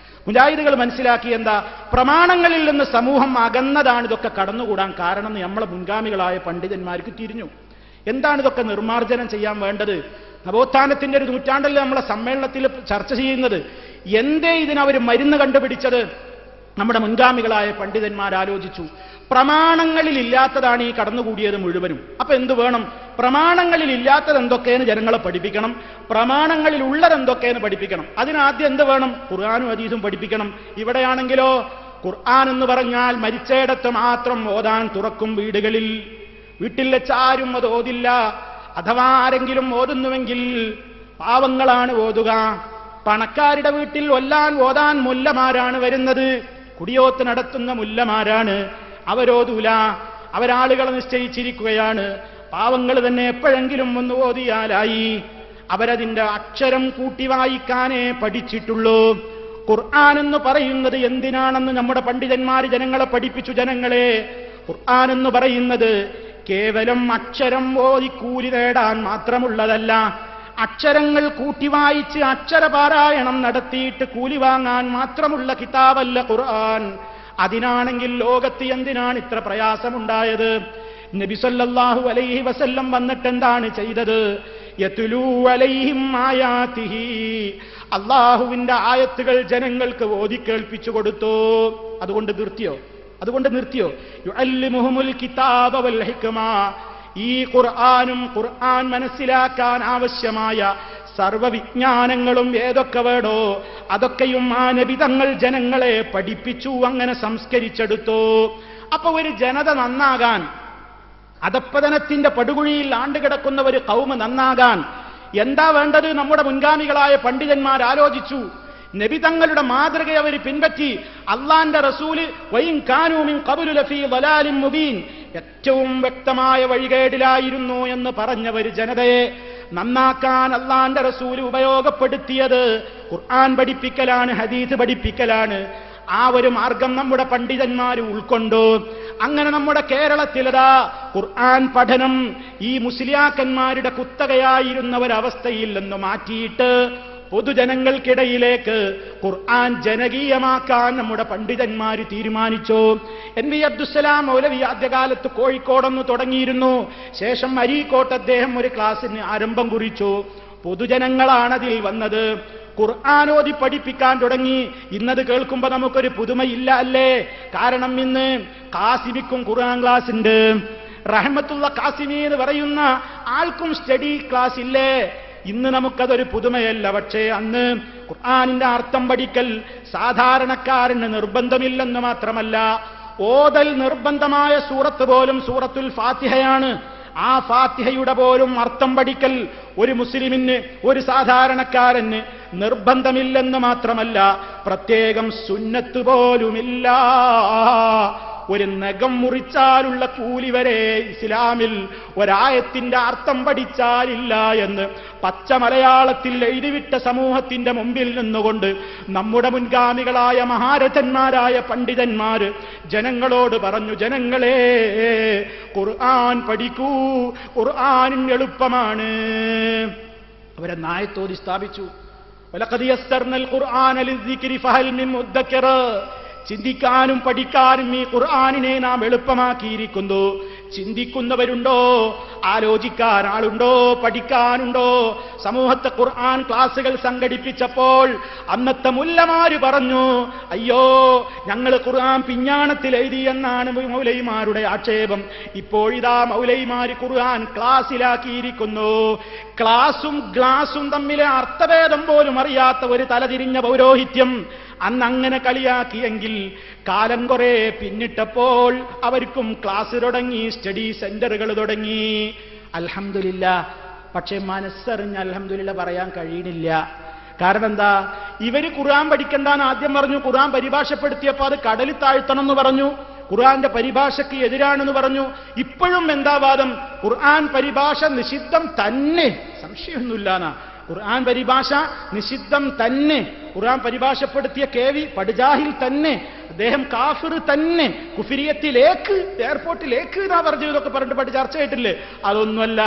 മനസ്സിലാക്കി. എന്താ? പ്രമാണങ്ങളിൽ നിന്ന് സമൂഹം അകന്നതാണ് ഇതൊക്കെ കടന്നുകൂടാൻ കാരണം എന്ന് നമ്മളെ മുൻഗാമികളായ പണ്ഡിതന്മാർക്ക് തിരിഞ്ഞു. എന്താണ് ഇതൊക്കെ നിർമ്മാർജ്ജനം ചെയ്യാൻ വേണ്ടത്? നവോത്ഥാനത്തിന്റെ ഒരു നൂറ്റാണ്ടല്ലേ നമ്മളെ സമ്മേളനത്തിൽ ചർച്ച ചെയ്യുന്നത്. എന്തേ ഇതിനവർ മരുന്ന് കണ്ടുപിടിച്ചത്? നമ്മുടെ മുൻഗാമികളായ പണ്ഡിതന്മാർ ആലോചിച്ചു. പ്രമാണങ്ങളിൽ ഇല്ലാത്തതാണ് ഈ കടന്നുകൂടിയത് മുഴുവനും. അപ്പൊ എന്ത് വേണം? പ്രമാണങ്ങളിൽ ഇല്ലാത്തത് എന്തൊക്കെയെന്ന് ജനങ്ങളെ പഠിപ്പിക്കണം, പ്രമാണങ്ങളിൽ ഉള്ളത് എന്തൊക്കെയെന്ന് പഠിപ്പിക്കണം. അതിനാദ്യം എന്ത് വേണം? ഖുർആനും ഹദീസും പഠിപ്പിക്കണം. ഇവിടെയാണെങ്കിലോ ഖുർആൻ എന്ന് പറഞ്ഞാൽ മരിച്ചയിടത്ത് മാത്രം ഓതാൻ തുറക്കും വീട്ടിൽ വെച്ച് ആരും അത് ഓതില്ല. അഥവാ ആരെങ്കിലും ഓതുന്നുവെങ്കിൽ പാവങ്ങളാണ് ഓതുക. പണക്കാരുടെ വീട്ടിൽ ഓതാൻ മുല്ലമാരാണ് വരുന്നത്, കുടിയോത്ത് നടത്തുന്ന മുല്ലമാരാണ്. അവരോതൂല, അവരാളുകളെ നിശ്ചയിച്ചിരിക്കുകയാണ്. പാവങ്ങൾ തന്നെ എപ്പോഴെങ്കിലും ഒന്ന് ഓതിയാലായി. അവരതിന്റെ അക്ഷരം കൂട്ടി വായിക്കാനേ പഠിച്ചിട്ടുള്ളൂ. ഖുർആൻ എന്ന് പറയുന്നത് എന്തിനാണെന്ന് നമ്മുടെ പണ്ഡിതന്മാർ ജനങ്ങളെ പഠിപ്പിച്ചു. ജനങ്ങളെ, ഖുർആൻ എന്ന് പറയുന്നത് കേവലം അക്ഷരം ഓതി കൂലി നേടാൻ മാത്രമുള്ളതല്ല. അക്ഷരങ്ങൾ കൂട്ടി വായിച്ച് അക്ഷരപാരായണം നടത്തിയിട്ട് കൂലി വാങ്ങാൻ മാത്രമുള്ള കിതാബല്ല ഖുർആൻ. അതിനാണെങ്കിൽ ലോകത്ത് എന്തിനാണ് ഇത്ര പ്രയാസമുണ്ടായത്? നബി സല്ലല്ലാഹു അലൈഹി വസല്ലം വന്നിട്ട് എന്താണ് ചെയ്തത്? യത്ലൂ അലൈഹിം ആയാതിഹി, അല്ലാഹുവിന്റെ ആയത്തുകൾ ജനങ്ങൾക്ക് ഓതി കേൾപ്പിച്ചു കൊടുത്തു. അതുകൊണ്ട് നിർത്തിയോ? യുഅല്ലിമുഹുൽ കിതാബ വൽ ഹിക്മ, ഈ ഖുർആൻ മനസ്സിലാക്കാൻ ആവശ്യമായ സർവവിജ്ഞാനങ്ങളും ഏതൊക്കെ വേണോ അതൊക്കെയും ആ നബി തങ്ങൾ ജനങ്ങളെ പഠിപ്പിച്ചു, അങ്ങനെ സംസ്കരിച്ചെടുത്തു. അപ്പൊ ഒരു ജനത നന്നാകാൻ, അധപ്പതനത്തിന്റെ പടുകുഴിയിൽ ആണ്ടുകിടക്കുന്ന ഒരു ഖൗമ് നന്നാകാൻ എന്താ വേണ്ടത്? നമ്മുടെ മുൻഗാമികളായ പണ്ഡിതന്മാർ ആലോചിച്ചു. നബി തങ്ങളുടെ മാതൃക അവർ പിൻപറ്റി. അള്ളാന്റെ റസൂല് വഇൻ കാനൂ മിൻ ഖബ്ലു ലഫീ ളലാലിൻ മുബീൻ, ഏറ്റവും വ്യക്തമായ വഴികേടിലായിരുന്നു എന്ന് പറഞ്ഞ ഒരു ജനതയെ നന്നാക്കാൻ അള്ളാന്റെ റസൂല് ഉപയോഗപ്പെടുത്തിയത് ഖുർആൻ പഠിപ്പിക്കലാണ്, ഹദീസ് പഠിപ്പിക്കലാണ്. ആ ഒരു മാർഗം നമ്മുടെ പണ്ഡിതന്മാർ ഉൾക്കൊണ്ടു. അങ്ങനെ നമ്മുടെ കേരളത്തിലതാ ഖുർആൻ പഠനം ഈ മുസ്ലിയാക്കന്മാരുടെ കുത്തകയായിരുന്ന ഒരവസ്ഥയിൽ നിന്ന് മാറ്റിയിട്ട് പൊതുജനങ്ങൾക്കിടയിലേക്ക് ഖുർആൻ ജനകീയമാക്കാൻ നമ്മുടെ പണ്ഡിതന്മാർ തീരുമാനിച്ചു. NV അബ്ദുസ്സലാം മൗലവി ആദ്യകാലത്ത് കോഴിക്കോടൊന്ന് തുടങ്ങിയിരുന്നു. ശേഷം അരീക്കോട്ട് അദ്ദേഹം ഒരു ക്ലാസ്സിന് ആരംഭം കുറിച്ചു. പൊതുജനങ്ങളാണതിൽ വന്നത്. ഖുർആനോദി പഠിപ്പിക്കാൻ തുടങ്ങി. ഇന്നത് കേൾക്കുമ്പോൾ നമുക്കൊരു പുതുമയില്ല അല്ലേ? കാരണം ഇന്ന് കാസിമിക്കും ഖുർആൻ ക്ലാസ് ഉണ്ട്. റഹ്മത്തുള്ള കാസിമി എന്ന് പറയുന്ന ആൾക്കും സ്റ്റഡി ക്ലാസ് ഇല്ലേ? ഇന്ന് നമുക്കതൊരു പുതുമയല്ല. പക്ഷേ അന്ന് ഖുർആനിന്റെ അർത്ഥം പഠിക്കൽ സാധാരണക്കാരന് നിർബന്ധമില്ലെന്ന് മാത്രമല്ല, ഓതൽ നിർബന്ധമായ സൂറത്ത് പോലും സൂറത്തുൽ ഫാത്തിഹയാണ്. ആ ഫാത്തിഹയുടെ പോലും അർത്ഥം പഠിക്കൽ ഒരു മുസ്ലിമിന്, ഒരു സാധാരണക്കാരന് നിർബന്ധമില്ലെന്ന് മാത്രമല്ല, പ്രത്യേകം സുന്നത്ത് പോലുമില്ല. ഒരു നഖം മുറിച്ചാലുള്ള കൂലി വരെ ഇസ്ലാമിൽ ഒരായത്തിന്റെ അർത്ഥം പഠിച്ചാലില്ല എന്ന് പച്ച മലയാളത്തിൽ എഴുതിവിട്ട സമൂഹത്തിന്റെ മുമ്പിൽ നിന്നുകൊണ്ട് നമ്മുടെ മുൻഗാമികളായ മഹാരഥന്മാരായ പണ്ഡിതന്മാര് ജനങ്ങളോട് പറഞ്ഞു, ജനങ്ങളെ ഖുർആൻ പഠിക്കൂ, ഖുർആൻ എളുപ്പമാണ്. അവരെ നായത്തോതി സ്ഥാപിച്ചു. വലഖദ് യസ്സർനൽ ഖുർആന ലിദ്ദിക്രി ഫഹൽ മിൻ മുദ്ദക്കിർ. ചിന്തിക്കാനും പഠിക്കാനും ഈ ഖുർആനിനെ നാം എളുപ്പമാക്കിയിരിക്കുന്നു. ചിന്തിക്കുന്നവരുണ്ടോ? ആലോചിക്കാൻ ആളുണ്ടോ? പഠിക്കാനുണ്ടോ? സമൂഹത്തെ ഖുർആൻ ക്ലാസുകൾ സംഘടിപ്പിച്ചപ്പോൾ അന്നത്തെ മുല്ലമാര് പറഞ്ഞു, അയ്യോ ഞങ്ങൾ ഖുർആൻ പിഞ്ഞാണത്തിൽ എഴുതിയെന്നാണ് മൗലൈമാരുടെ ആക്ഷേപം. ഇപ്പോഴിതാ മൗലൈമാര് ഖുർആൻ ക്ലാസ്സിലാക്കിയിരിക്കുന്നു. ക്ലാസും ഗ്ലാസും തമ്മിലെ അർത്ഥഭേദം പോലും അറിയാത്ത ഒരു തലതിരിഞ്ഞ പൗരോഹിത്യം അന്നങ്ങനെ കളിയാക്കിയെങ്കിൽ കാലം കുറെ പിന്നിട്ടപ്പോൾ അവർക്കും ക്ലാസ് തുടങ്ങി, സ്റ്റഡി സെന്ററുകൾ തുടങ്ങി. അൽഹംദുലില്ലാ. പക്ഷെ മനസ്സറിഞ്ഞ് അൽഹംദുലില്ലാ പറയാൻ കഴിയണില്ല. കാരണം എന്താ? ഇവര് ഖുർആൻ പഠിക്കണ്ടെന്ന് ആദ്യം പറഞ്ഞു. ഖുർആൻ പരിഭാഷപ്പെടുത്തിയപ്പോൾ അത് കടലിൽ താഴ്ത്തണം എന്ന് പറഞ്ഞു. ഖുർആന്റെ പരിഭാഷയ്ക്ക് എതിരാണെന്ന് പറഞ്ഞു. ഇപ്പോഴും എന്താ വാദം? ഖുർആൻ പരിഭാഷ നിഷിദ്ധം തന്നെ, സംശയമൊന്നുമില്ലാന്നാ. ഖുർആൻ പരിഭാഷ നിഷിദ്ധം തന്നെ. ഖുർആൻ പരിഭാഷപ്പെടുത്തിയ KV പടുജാഹിൽ തന്നെ, അദ്ദേഹം കാഫിർ തന്നെ, കുഫിരിയത്തിലേക്ക്, എയർപോർട്ടിലേക്ക് എന്നാ പറഞ്ഞു. ഇതൊക്കെ പറഞ്ഞിട്ട് പണ്ട് ചർച്ച ചെയ്തിട്ടില്ലേ? അതൊന്നുമല്ല,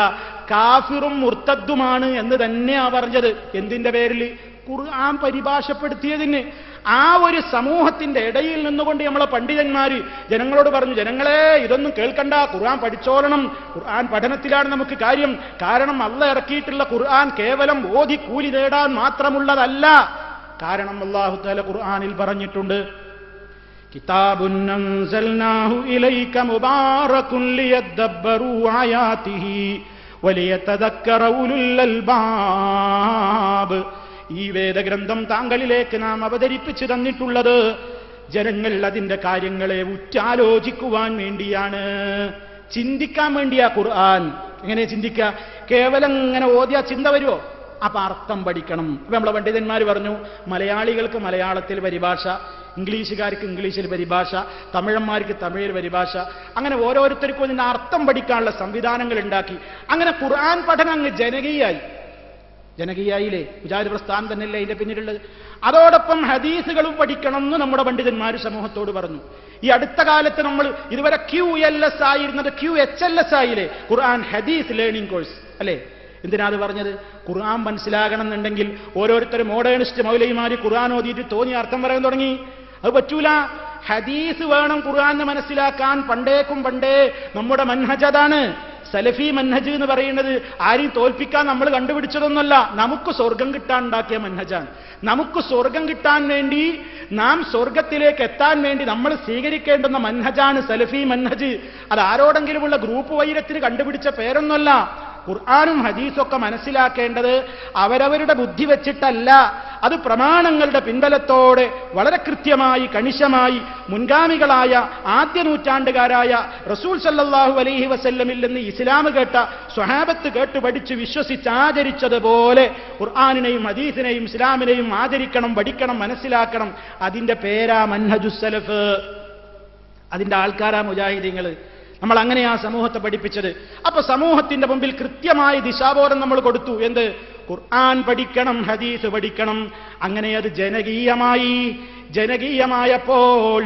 കാഫിറും മുർത്തദ്ദുമാണ് എന്ന് തന്നെയാ പറഞ്ഞത്. എന്തിന്റെ പേരിൽ? ഖുർആൻ പരിഭാഷപ്പെടുത്തിയതിന്. ആ ഒരു സമൂഹത്തിന്റെ ഇടയിൽ നിന്നുകൊണ്ട് നമ്മളെ പണ്ഡിതന്മാര് ജനങ്ങളോട് പറഞ്ഞു, ജനങ്ങളെ ഇതൊന്നും കേൾക്കണ്ട, ഖുർആൻ പഠിച്ചോളണം, ഖുർആൻ പഠനത്തിലാണ് നമുക്ക് കാര്യം. കാരണം അല്ലാഹ് ഇറക്കിയിട്ടുള്ള ഖുർആൻ കേവലം ഓതി കൂലി നേടാൻ മാത്രമുള്ളതല്ല. കാരണം അല്ലാഹു തആല ഖുർആനിൽ പറഞ്ഞിട്ടുണ്ട്, കിതാബുൻ അൻസൽനാഹു ഇലൈക മുബാറകുൻ ലിയദ്ദബ്ബറൂ ആയാതിഹി വലിയതദക്കറ ഉലുൽ അൽബാബ്. ഈ വേദഗ്രന്ഥം താങ്കളിലേക്ക് നാം അവതരിപ്പിച്ചു തന്നിട്ടുള്ളത് ജനങ്ങൾ അതിന്റെ കാര്യങ്ങളെ ഉറ്റാലോചിക്കുവാൻ വേണ്ടിയാണ്, ചിന്തിക്കാൻ വേണ്ടിയാ ഖുർആൻ. എങ്ങനെ ചിന്തിക്കുക? കേവലം ഇങ്ങനെ ഓതിയാ ചിന്ത വരുമോ? അപ്പൊ അർത്ഥം പഠിക്കണം. ഇപ്പൊ നമ്മളെ പണ്ഡിതന്മാർ പറഞ്ഞു, മലയാളികൾക്ക് മലയാളത്തിൽ പരിഭാഷ, ഇംഗ്ലീഷുകാർക്ക് ഇംഗ്ലീഷിൽ പരിഭാഷ, തമിഴന്മാർക്ക് തമിഴിൽ പരിഭാഷ, അങ്ങനെ ഓരോരുത്തർക്കും ഇതിന്റെ അർത്ഥം പഠിക്കാനുള്ള സംവിധാനങ്ങൾ ഉണ്ടാക്കി. അങ്ങനെ ഖുർആൻ പഠനം അങ്ങ് ജനകീയായില്ലേ? വിചാര പ്രസ്ഥാനം തന്നെയല്ലേ ഇതിന്റെ പിന്നിലുള്ളത്. അതോടൊപ്പം ഹദീസുകളും പഠിക്കണം എന്ന് നമ്മുടെ പണ്ഡിതന്മാർ സമൂഹത്തോട് പറഞ്ഞു. ഈ അടുത്ത കാലത്ത് നമ്മൾ ഇതുവരെ QLS ആയിരുന്നത് QHLS ആയില്ലേ? ഖുർആൻ ഹദീസ് ലേണിംഗ് കോഴ്സ് അല്ലേ? എന്തിനാ അത് പറഞ്ഞത്? ഖുർആൻ മനസ്സിലാകണം എന്നുണ്ടെങ്കിൽ ഓരോരുത്തരും മോഡേണിസ്റ്റ് മൗലവിമാര് ഖുർആൻ ഓതിയിട്ട് തോന്നിയ അർത്ഥം പറയാൻ തുടങ്ങി. അത് പറ്റൂല. ഹദീസ് വേണം ഖുർആനെ മനസ്സിലാക്കാൻ. പണ്ടേ നമ്മുടെ മൻഹജ് അതാണ്. സലഫി മൻഹജ് എന്ന് പറയുന്നത് ആരെയും തോൽപ്പിക്കാൻ നമ്മൾ കണ്ടുപിടിച്ചതൊന്നുമല്ല, നമുക്ക് സ്വർഗം കിട്ടാൻ ഉണ്ടാക്കിയ മൻഹജാണ്. നമുക്ക് സ്വർഗം കിട്ടാൻ വേണ്ടി, നാം സ്വർഗത്തിലേക്ക് എത്താൻ വേണ്ടി നമ്മൾ സ്വീകരിക്കേണ്ടുന്ന മൻഹജാണ് സലഫി മൻഹജ്. അത് ആരോടെങ്കിലുമുള്ള ഗ്രൂപ്പ് വൈരത്തിന് കണ്ടുപിടിച്ച പേരൊന്നുമല്ല. ഖുർആനും ഹദീസൊക്കെ മനസ്സിലാക്കേണ്ടത് അവരവരുടെ ബുദ്ധി വെച്ചിട്ടല്ല, അത് പ്രമാണങ്ങളുടെ പിൻബലത്തോടെ വളരെ കൃത്യമായി കണിശമായി മുൻഗാമികളായ ആദ്യ നൂറ്റാണ്ടുകാരായ റസൂൽ സല്ലല്ലാഹു അലൈഹി വസല്ലമിൽ നിന്ന് ഇസ്ലാം കേട്ട സ്വഹാബത്ത് കേട്ട് പഠിച്ച് വിശ്വസിച്ച് ആചരിച്ചതുപോലെ ഖുർആനിനെയും ഹദീസിനെയും ഇസ്ലാമിനെയും ആചരിക്കണം, പഠിക്കണം, മനസ്സിലാക്കണം. അതിന്റെ പേരാ മൻഹജുസ് സലഫ്, അതിന്റെ ആൾക്കാരാ മുജാഹിദീങ്ങൾ. നമ്മൾ അങ്ങനെയാ സമൂഹത്തെ പഠിപ്പിച്ചത്. അപ്പൊ സമൂഹത്തിന്റെ മുമ്പിൽ കൃത്യമായ ദിശാബോധം നമ്മൾ കൊടുത്തു. എന്ത്? ഖുർആൻ പഠിക്കണം, ഹദീസ് പഠിക്കണം. അങ്ങനെ അത് ജനകീയമായപ്പോൾ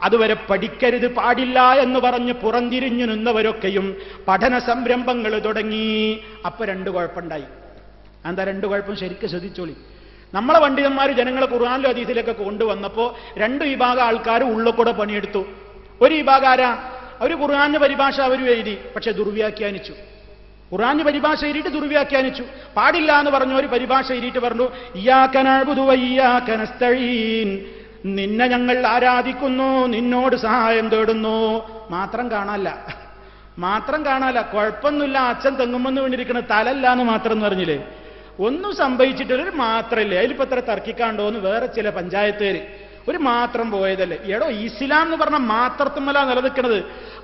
അതുവരെ പഠിക്കരുത്, പാടില്ല എന്ന് പറഞ്ഞ് പുറംതിരിഞ്ഞു നിന്നവരൊക്കെയും പഠന സംരംഭങ്ങൾ തുടങ്ങി. അപ്പൊ രണ്ട് കുഴപ്പമുണ്ടായി. എന്താ രണ്ട് കുഴപ്പം? ശരിക്കും ശ്രദ്ധിച്ചോളി. നമ്മളെ പണ്ഡിതന്മാർ ജനങ്ങളെ ഖുർആനിലും ഹദീസിലൊക്കെ കൊണ്ടുവന്നപ്പോ രണ്ട് വിഭാഗം ആൾക്കാർ ഉള്ളിക്കൂടെ പണിയെടുത്തു. ഒരു വിഭാഗം ആരാ? അവർ ഖുർആന്റെ പരിഭാഷ അവർ എഴുതി, പക്ഷെ ദുർവ്യാഖ്യാനിച്ചു. ഖുർആന്റെ പരിഭാഷ എഴുതിയിട്ട് ദുർവ്യാഖ്യാനിച്ചു. പാടില്ല എന്ന് പറഞ്ഞു ഒരു പരിഭാഷ എഴുതിയിട്ട് പറഞ്ഞു ഇയ്യാക നഅ്ബുദു വ ഇയ്യാക നസ്തഈൻ, നിന്നെ ഞങ്ങൾ ആരാധിക്കുന്നു, നിന്നോട് സഹായം തേടുന്നു. മാത്രം കാണാല്ല. കുഴപ്പമൊന്നുമില്ല, അച്ഛൻ തെങ്ങുമെന്ന് വീണിരിക്കണ തലല്ല എന്ന് മാത്രം എന്ന് പറഞ്ഞില്ലേ? ഒന്നും സംഭവിച്ചിട്ടൊരു മാത്രല്ലേ, അതിലിപ്പോ എത്ര തർക്കിക്കാണ്ടോന്ന് വേറെ ചില പഞ്ചായത്തേര് ഒരു മാത്രം പോയതല്ലേ. എടോ, ഇസ്ലാം എന്ന് പറഞ്ഞ മാത്രത്തുമല്ല നിലനിൽക്കുന്നത്.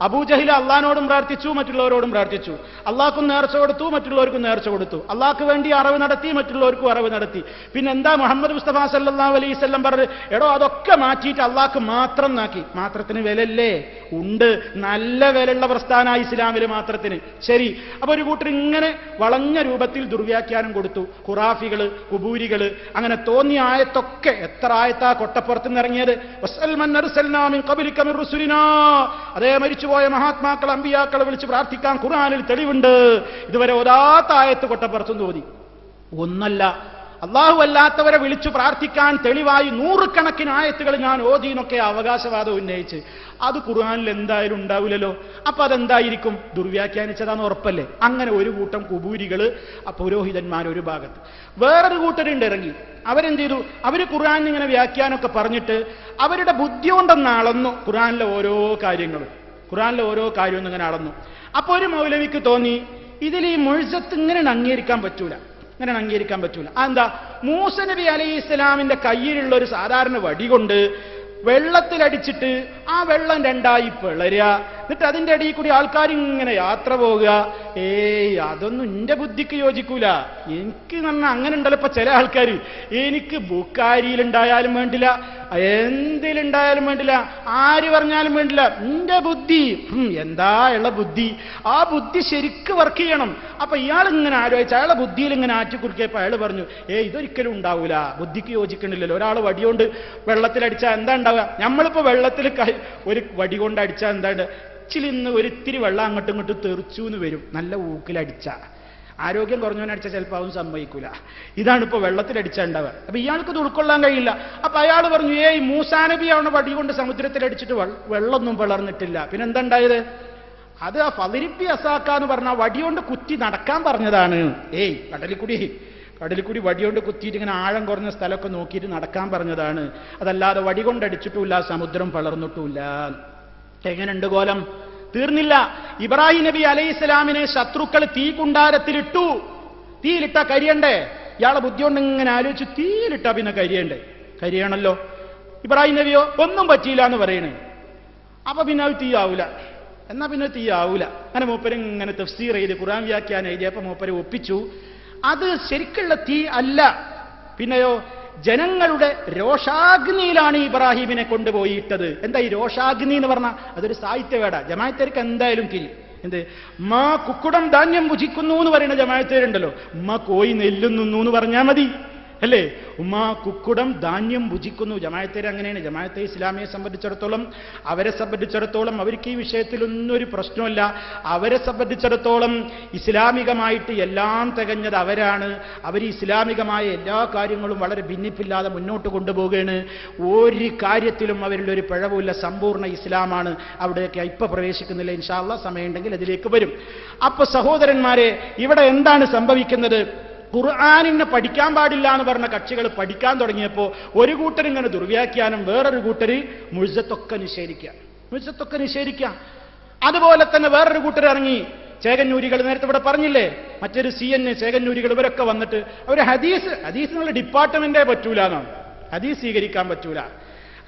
അബൂജഹിൽ അള്ളാഹിനോടും പ്രാർത്ഥിച്ചു, മറ്റുള്ളവരോടും പ്രാർത്ഥിച്ചു. അള്ളാഹ്ക്കും നേർച്ച കൊടുത്തു, മറ്റുള്ളവർക്കും നേർച്ച കൊടുത്തു. അള്ളാഹ്ക്ക് വേണ്ടി അറിവ് നടത്തി, മറ്റുള്ളവർക്കും അറിവ് നടത്തി. പിന്നെന്താ മുഹമ്മദ് മുസ്തഫ സല്ലല്ലാഹു അലൈഹി വസല്ലം പറഞ്ഞത്? എടോ, അതൊക്കെ മാറ്റിയിട്ട് അള്ളാഹ്ക്ക് മാത്രം നാക്കി. മാത്രത്തിന് വിലല്ലേ? ഉണ്ട്, നല്ല വിലയുള്ള പ്രസ്ഥാനമായി ഇസ്ലാമിലെ മാത്രത്തിന്. ശരി, അപ്പൊ ഒരു കൂട്ടർ ഇങ്ങനെ വളഞ്ഞ രൂപത്തിൽ ദുർവ്യാഖ്യാനം കൊടുത്തു. ഖുറാഫികള്, കുബൂരികള്, അങ്ങനെ തോന്നിയ ആയത്തൊക്കെ. എത്ര ആയത്താ കൊട്ടപ്പുറത്ത് ഇറങ്ങിയത്? അതേ മരിച്ചുപോയ മഹാത്മാക്കൾ, അമ്പിയാക്കളെ വിളിച്ച് പ്രാർത്ഥിക്കാൻ ഖുർആനിൽ തെളിവുണ്ട്. ഇതുവരെ ഓതാത്ത ആയത്ത് കൊട്ടപ്പുറത്തുനിന്ന് ഓതി. ഒന്നല്ല, അള്ളാഹു അല്ലാത്തവരെ വിളിച്ചു പ്രാർത്ഥിക്കാൻ തെളിവായി നൂറുകണക്കിന് ആയത്തുകൾ ഞാൻ ഓതിന്നൊക്കെ അവകാശവാദം ഉന്നയിച്ച്. അത് ഖുർആനിൽ എന്തായാലും ഉണ്ടാവില്ലല്ലോ. അപ്പൊ അതെന്തായിരിക്കും? ദുർവ്യാഖ്യാനിച്ചതാന്ന് ഉറപ്പല്ലേ? അങ്ങനെ ഒരു കൂട്ടം കുബൂരികള്, പുരോഹിതന്മാർ ഒരു ഭാഗത്ത്, വേറൊരു കൂട്ടരുണ്ട് ഇറങ്ങി. അവരെന്ത് ചെയ്തു? അവര് ഖുർആൻ ഇങ്ങനെ വ്യാഖ്യാനമൊക്കെ പറഞ്ഞിട്ട് അവരുടെ ബുദ്ധി കൊണ്ടൊന്ന് അളന്നു. ഖുർആനിലെ ഓരോ കാര്യങ്ങളും ഇങ്ങനെ അളന്നു. അപ്പൊ ഒരു മൗലവിക്ക് തോന്നി ഇതിൽ ഈ മുഴ്സത്ത് ഇങ്ങനെ അംഗീകരിക്കാൻ പറ്റൂല. എന്താ? മൂസ നബി അലൈഹി ഇസ്ലാമിന്റെ കയ്യിലുള്ള ഒരു സാധാരണ വടി കൊണ്ട് വെള്ളത്തിലടിച്ചിട്ട് ആ വെള്ളം രണ്ടായി പിളരുക, എന്നിട്ട് അതിന്റെ അടിയിൽ കൂടി ആൾക്കാർ ഇങ്ങനെ യാത്ര പോകുക. അതൊന്നും എന്റെ ബുദ്ധിക്ക് യോജിക്കൂല. എനിക്ക് അങ്ങനെ ഉണ്ടല്ലോ ഇപ്പൊ ചില ആൾക്കാർ, എനിക്ക് ബുക്കാരിയിലുണ്ടായാലും വേണ്ടില്ല, എന്തിലുണ്ടായാലും വേണ്ടില്ല, ആര് പറഞ്ഞാലും വേണ്ടില്ല, എന്റെ ബുദ്ധി എന്താ ഉള്ള ബുദ്ധി, ആ ബുദ്ധി ശരിക്ക് വർക്ക് ചെയ്യണം. അപ്പൊ ഇയാൾ ഇങ്ങനെ ആലോചിച്ച് അയാളെ ബുദ്ധിയിൽ ഇങ്ങനെ ആറ്റിക്കുറുക്കിയപ്പോ അയാൾ പറഞ്ഞു, ഇതൊരിക്കലും ഉണ്ടാവൂല, ബുദ്ധിക്ക് യോജിക്കണില്ലല്ലോ. ഒരാൾ വടികൊണ്ട് വെള്ളത്തിലടിച്ചാൽ എന്താ ഉണ്ടാവുക? നമ്മളിപ്പോ വെള്ളത്തിൽ ഒരു വടി കൊണ്ട് അടിച്ചാൽ എന്താണ്ട് ഇച്ചിലിന്ന് ഒരിത്തിരി വെള്ളം അങ്ങോട്ടും ഇങ്ങോട്ടും തെറിച്ചു എന്ന് വരും. നല്ല ഊക്കിലടിച്ച, ആരോഗ്യം കുറഞ്ഞവനടിച്ച ചിലപ്പോൾ അവൻ സമ്മതിക്കൂല. ഇതാണ് ഇപ്പൊ വെള്ളത്തിലടിച്ചാൽ ഉണ്ടാവുക. അപ്പൊ ഇയാൾക്ക് ഇത് ഉൾക്കൊള്ളാൻ കഴിയില്ല. അപ്പൊ അയാൾ പറഞ്ഞു, മൂസാ നബി അവനെ വടി കൊണ്ട് സമുദ്രത്തിലടിച്ചിട്ട് വെള്ളമൊന്നും പിളർന്നിട്ടില്ല. പിന്നെന്താ ഉണ്ടായത്? അത് ആ ഫളിരിപ്പി അസാക്കാന്ന് പറഞ്ഞ വടികൊണ്ട് കുത്തി നടക്കാൻ പറഞ്ഞതാണ്. കടലിൽ കൂടി വടികൊണ്ട് കുത്തിയിട്ട് ഇങ്ങനെ ആഴം കുറഞ്ഞ സ്ഥലമൊക്കെ നോക്കിയിട്ട് നടക്കാൻ പറഞ്ഞതാണ്. അതല്ലാതെ വടി കൊണ്ടടിച്ചിട്ടുമില്ല, സമുദ്രം പിളർന്നിട്ടുമില്ല. എങ്ങനെയുണ്ട് കോലം? തീർന്നില്ല. ഇബ്രാഹിം നബി അലൈഹി സ്വലാമിനെ ശത്രുക്കൾ തീ കുണ്ടാരത്തിലിട്ടു. തീയിലിട്ട കരിയണ്ടേ? ഇയാളെ ബുദ്ധി കൊണ്ട് ഇങ്ങനെ ആലോചിച്ച് തീയിലിട്ട പിന്നെ കരിയണല്ലോ. ഇബ്രാഹിം നബിയോ ഒന്നും പറ്റിയില്ല എന്ന് പറയണേ. അപ്പൊ പിന്നെ അത് തീ ആവൂല. എന്നാ പിന്നെ തീ ആവൂല. അങ്ങനെ മൂപ്പര് ഇങ്ങനെ തഫ്സീർ ചെയ്ത് ഖുർആൻ വ്യാഖ്യാനം എഴുതിയപ്പോ മൂപ്പര് ഒപ്പിച്ചു, അത് ശരിക്കുള്ള തീ അല്ല. പിന്നെയോ ജനങ്ങളുടെ രോഷാഗ്നിയിലാണ് ഇബ്രാഹിമിനെ കൊണ്ടുപോയിട്ടത്. എന്താ ഈ രോഷാഗ്നി എന്ന് പറഞ്ഞാൽ? അതൊരു സാഹിത്യവേട. ജമാഅത്തേർക്ക് എന്തായാലും തിരി. എന്ത്? ഉമ്മ കുക്കുടം ധാന്യം ഭുജിക്കുന്നു എന്ന് പറയുന്ന ജമാഅത്തേരുണ്ടല്ലോ. ഉമ്മ കോയി നെല്ലുന്നു എന്ന് പറഞ്ഞാൽ മതി അല്ലേ? ഉമ്മ കുക്കുടം ധാന്യം ഭുജിക്കുന്നു. ജമാഅത്തേര് അങ്ങനെയാണ്. ജമാഅത്തെ ഇസ്ലാമിയെ സംബന്ധിച്ചിടത്തോളം, അവർക്ക് ഈ വിഷയത്തിലൊന്നും ഒരു പ്രശ്നമല്ല. അവരെ സംബന്ധിച്ചിടത്തോളം ഇസ്ലാമികമായിട്ട് എല്ലാം തികഞ്ഞത് അവരാണ്. അവർ ഇസ്ലാമികമായ എല്ലാ കാര്യങ്ങളും വളരെ ഭിന്നിപ്പില്ലാതെ മുന്നോട്ട് കൊണ്ടുപോവുകയാണ്. ഒരു കാര്യത്തിലും അവരുടെ ഒരു പിഴവുമില്ല. സമ്പൂർണ്ണ ഇസ്ലാമാണ്. അവിടെയൊക്കെ ഇപ്പൊ പ്രവേശിക്കുന്നില്ല. ഇൻഷാ അല്ലാഹ് സമയമുണ്ടെങ്കിൽ അതിലേക്ക് വരും. അപ്പൊ സഹോദരന്മാരെ, ഇവിടെ എന്താണ് സംഭവിക്കുന്നത്? ഖുർആനിനെ പഠിക്കാൻ പാടില്ല എന്ന് പറഞ്ഞ കക്ഷികൾ പഠിക്കാൻ തുടങ്ങിയപ്പോൾ ഒരു കൂട്ടർ ഇങ്ങനെ ദുർവ്യാഖ്യാനം, വേറൊരു കൂട്ടർ മുഴ്സത്തൊക്കെ നിഷേധിക്കുക. അതുപോലെ തന്നെ വേറൊരു കൂട്ടർ ഇറങ്ങി ചേകന്നൂരികൾ നേരത്തെ ഇവിടെ പറഞ്ഞില്ലേ, മറ്റൊരു CN ചേകന്നൂരികൾ, ഇവരൊക്കെ വന്നിട്ട് അവർ ഹദീസിനുള്ള ഡിപ്പാർട്ട്മെന്റേ പറ്റൂല എന്നാണ്, ഹദീസ് സ്വീകരിക്കാൻ പറ്റൂല.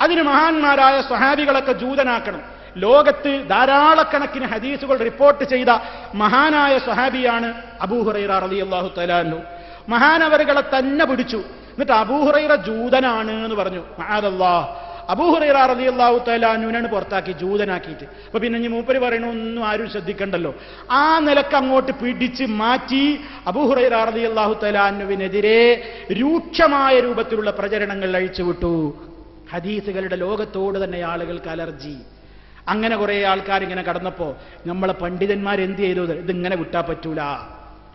അതിന് മഹാന്മാരായ സ്വഹാബികളൊക്കെ ജൂതനാക്കണം. ലോകത്ത് ധാരാളക്കണക്കിന് ഹദീസുകൾ റിപ്പോർട്ട് ചെയ്ത മഹാനായ സ്വഹാബിയാണ് അബൂ ഹുറൈറ റളിയല്ലാഹു തആല അൻഹു. മഹാനവറുകളെ തന്നെ പിടിച്ചു. എന്നിട്ട് അബൂ ഹുറൈറ ജൂതനാണ് എന്ന് പറഞ്ഞു. മഅദല്ലാഹ്, അബൂ ഹുറൈറ റളിയല്ലാഹു തആല അൻഹുവിനെ പുറത്താക്കി, ജൂതനാക്കിയിട്ട്. അപ്പൊ പിന്നെ ഇനി മൂപ്പര് പറയണൊന്നും ആരും ശ്രദ്ധിക്കണ്ടല്ലോ. ആ നിലക്ക് അങ്ങോട്ട് പിടിച്ച് മാറ്റി അബൂ ഹുറൈറ റളിയല്ലാഹു തആല അൻഹുവിനെതിരെ രൂക്ഷമായ രൂപത്തിലുള്ള പ്രചരണങ്ങൾ അഴിച്ചുവിട്ടു. ഹദീസുകളുടെ ലോകത്തോട് തന്നെ ആളുകൾക്ക് അലർജി. അങ്ങനെ കുറെ ആൾക്കാർ ഇങ്ങനെ കടന്നപ്പോ നമ്മളെ പണ്ഡിതന്മാർ എന്ത് ചെയ്തു? ഇതിങ്ങനെ വിട്ടാ പറ്റൂല,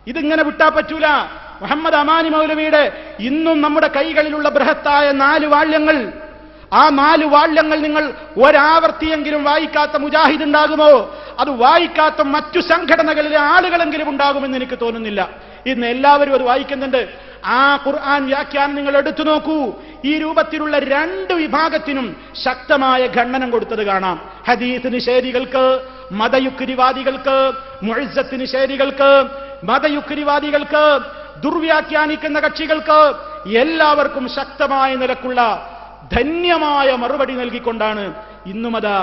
ഇതിങ്ങനെ വിട്ടാ പറ്റൂല. മുഹമ്മദ് അമാനി മൗലവിയുടെ ഇന്നും നമ്മുടെ കൈകളിലുള്ള ബൃഹത്തായ 4 വാള്യങ്ങൾ, ആ 4 വാള്യങ്ങൾ നിങ്ങൾ ഒരാവർത്തിയെങ്കിലും വായിക്കാത്ത മുജാഹിദ് ഉണ്ടാകുമോ? അത് വായിക്കാത്ത മറ്റു സംഘടനകളിലെ ആളുകളെങ്കിലും ഉണ്ടാകുമെന്ന് എനിക്ക് തോന്നുന്നില്ല. ഇന്ന് എല്ലാവരും അത് വായിക്കുന്നുണ്ട്. ആ ഖുർആൻ വ്യാഖ്യാനം നിങ്ങൾ എടുത്തു നോക്കൂ. ഈ രൂപത്തിലുള്ള 2 വിഭാഗത്തിനും ശക്തമായ ഖണ്ഡനം കൊടുത്തത് കാണാം. ഹദീസ് നിഷേധികൾക്ക്, മതയുക്തിവാദികൾക്ക്, മുഅ്സത്ത് നിഷേധികൾക്ക്, മതയുക്തിവാദികൾക്ക്, ദുർവ്യാഖ്യാനിക്കുന്ന കക്ഷികൾക്ക് എല്ലാവർക്കും ശക്തമായ നിലക്കുള്ള ധന്യമായ മറുപടി നൽകിക്കൊണ്ടാണ് ഇന്നും അതാ